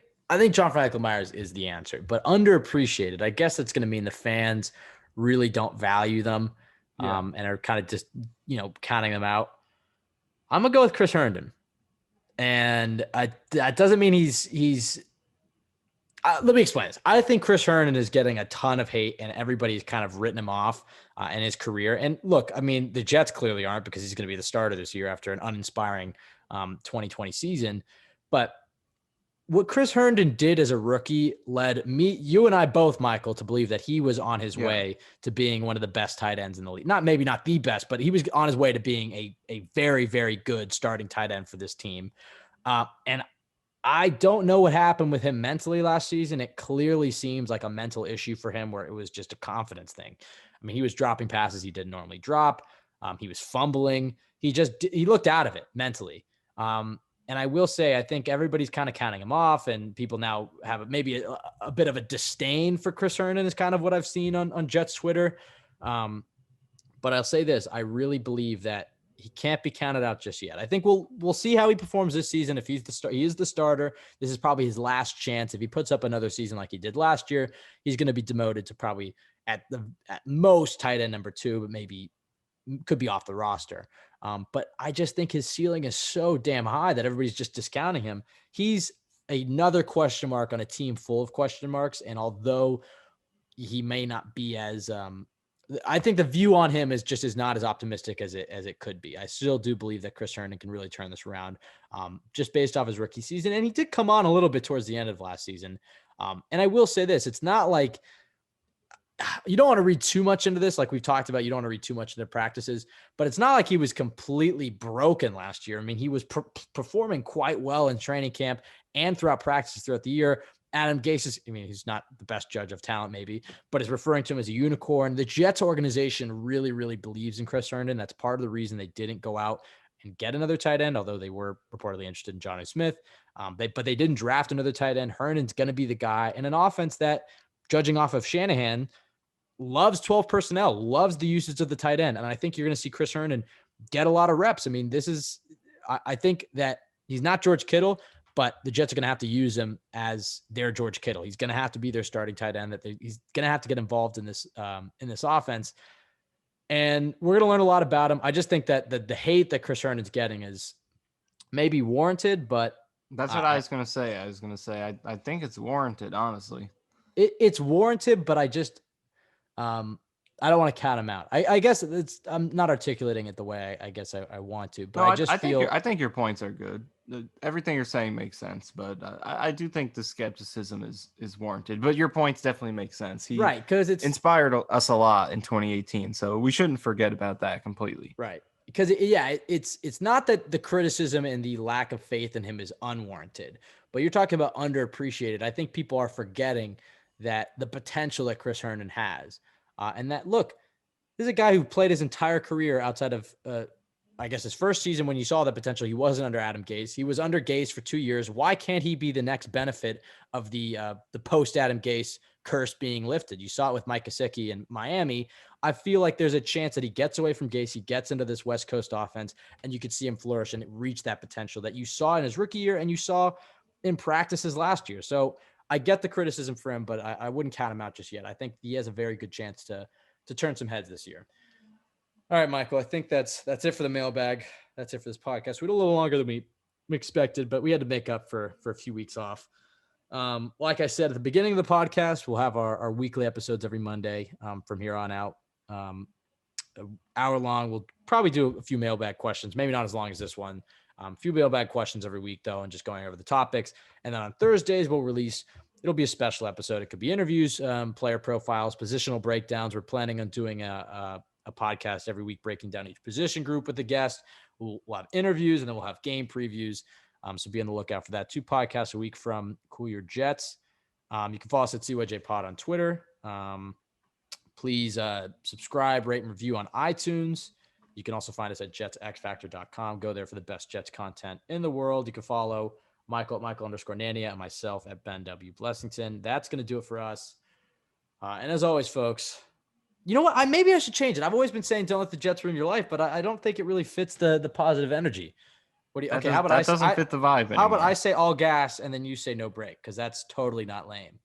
John Franklin Myers is the answer, but underappreciated. I guess that's going to mean the fans really don't value them, and are kind of just counting them out. I'm gonna go with Chris Herndon, and that doesn't mean he's. Let me explain this. I think Chris Herndon is getting a ton of hate, and everybody's kind of written him off in his career. And look, I mean, the Jets clearly aren't, because he's going to be the starter this year after an uninspiring 2020 season. But what Chris Herndon did as a rookie led you and I both, Michael, to believe that he was on his way to being one of the best tight ends in the league. Maybe not the best, but he was on his way to being a very, very good starting tight end for this team. And I don't know what happened with him mentally last season. It clearly seems like a mental issue for him, where it was just a confidence thing. I mean, he was dropping passes he didn't normally drop. He was fumbling. He looked out of it mentally. And I will say, I think everybody's kind of counting him off, and people now have maybe a bit of a disdain for Chris Herndon, is kind of what I've seen on Jets Twitter. But I'll say this: I really believe that he can't be counted out just yet. I think we'll see how he performs this season. If he's he is the starter. This is probably his last chance. If he puts up another season like he did last year, he's going to be demoted to probably at most tight end number 2, but maybe could be off the roster. But I just think his ceiling is so damn high that everybody's just discounting him. He's another question mark on a team full of question marks. And although he may not be as, I think the view on him is not as optimistic as it could be. I still do believe that Chris Herndon can really turn this around, just based off his rookie season. And he did come on a little bit towards the end of last season. And I will say this: it's not like, you don't want to read too much into this. Like we've talked about, you don't want to read too much into practices, but it's not like he was completely broken last year. I mean, he was performing quite well in training camp and throughout practices throughout the year. Adam Gase he's not the best judge of talent maybe, but is referring to him as a unicorn. The Jets organization really, really believes in Chris Herndon. That's part of the reason they didn't go out and get another tight end, although they were reportedly interested in Johnny Smith. But they didn't draft another tight end. Herndon's going to be the guy in an offense that, judging off of Shanahan, loves 12 personnel, loves the usage of the tight end. And I think you're going to see Chris Herndon get a lot of reps. I mean, I think that he's not George Kittle, but the Jets are going to have to use him as their George Kittle. He's going to have to be their starting tight end, he's going to have to get involved in this offense. And we're going to learn a lot about him. I just think that the hate that Chris Herndon's getting is maybe warranted, but that's what I was going to say. I think it's warranted, honestly. It's warranted, but I just, I don't want to count him out. I guess I'm not articulating it the way I guess I want to, but no, I think your points are good. Everything you're saying makes sense, but I do think the skepticism is warranted. But your points definitely make sense. Right, because it's inspired us a lot in 2018, so we shouldn't forget about that completely. Right, because it's not that the criticism and the lack of faith in him is unwarranted, but you're talking about underappreciated. I think people are forgetting that the potential that Chris Herndon has. And that, look, this is a guy who played his entire career outside of, I guess, his first season when you saw the potential. He wasn't under Adam Gase. He was under Gase for 2 years. Why can't he be the next benefit of the post-Adam Gase curse being lifted? You saw it with Mike Gesicki in Miami. I feel like there's a chance that he gets away from Gase, he gets into this West Coast offense, and you could see him flourish and reach that potential that you saw in his rookie year and you saw in practices last year. So I get the criticism for him, but I wouldn't count him out just yet. I think he has a very good chance to turn some heads this year. All right, Michael, I think that's it for the mailbag. That's it for this podcast. We went a little longer than we expected, but we had to make up for a few weeks off. Like I said at the beginning of the podcast, we'll have our weekly episodes every Monday from here on out. An hour long. We'll probably do a few mailbag questions, maybe not as long as this one. A few mailbag questions every week, though, and just going over the topics. And then on Thursdays, it'll be a special episode. It could be interviews, player profiles, positional breakdowns. We're planning on doing a podcast every week, breaking down each position group with a guest. We'll have interviews, and then we'll have game previews. So be on the lookout for that. 2 podcasts a week from Cool Your Jets. You can follow us at CYJ Pod on Twitter. Please subscribe, rate, and review on iTunes. You can also find us at jetsxfactor.com. Go there for the best Jets content in the world. You can follow Michael at Michael_Nania and myself at Ben W. Blessington. That's going to do it for us. And as always, folks, you know what? Maybe I should change it. I've always been saying don't let the Jets ruin your life, but I don't think it really fits the positive energy. What do you? That Okay, how about that doesn't fit the vibe anymore. How about I say all gas and then you say no break? Because that's totally not lame.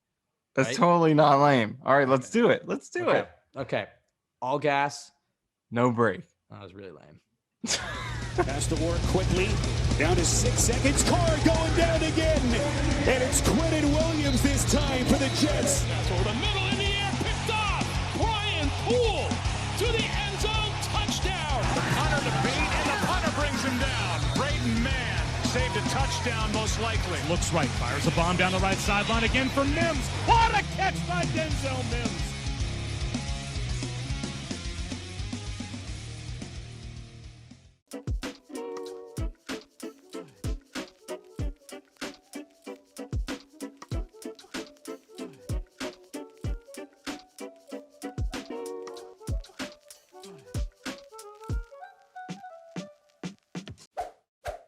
That's right? totally not lame. All right, let's do it. Let's do it. Okay. All gas. No break. Oh, that was really lame. Pass the work quickly. Down to 6 seconds. Carr going down again. And it's Quinn Williams this time for the Jets. Over the middle in the air, picked off. Brian Poole to the end zone, touchdown. The punter to beat, and the punter brings him down. Braden Mann saved a touchdown, most likely. Looks right, fires a bomb down the right sideline again for Mims. What a catch by Denzel Mims.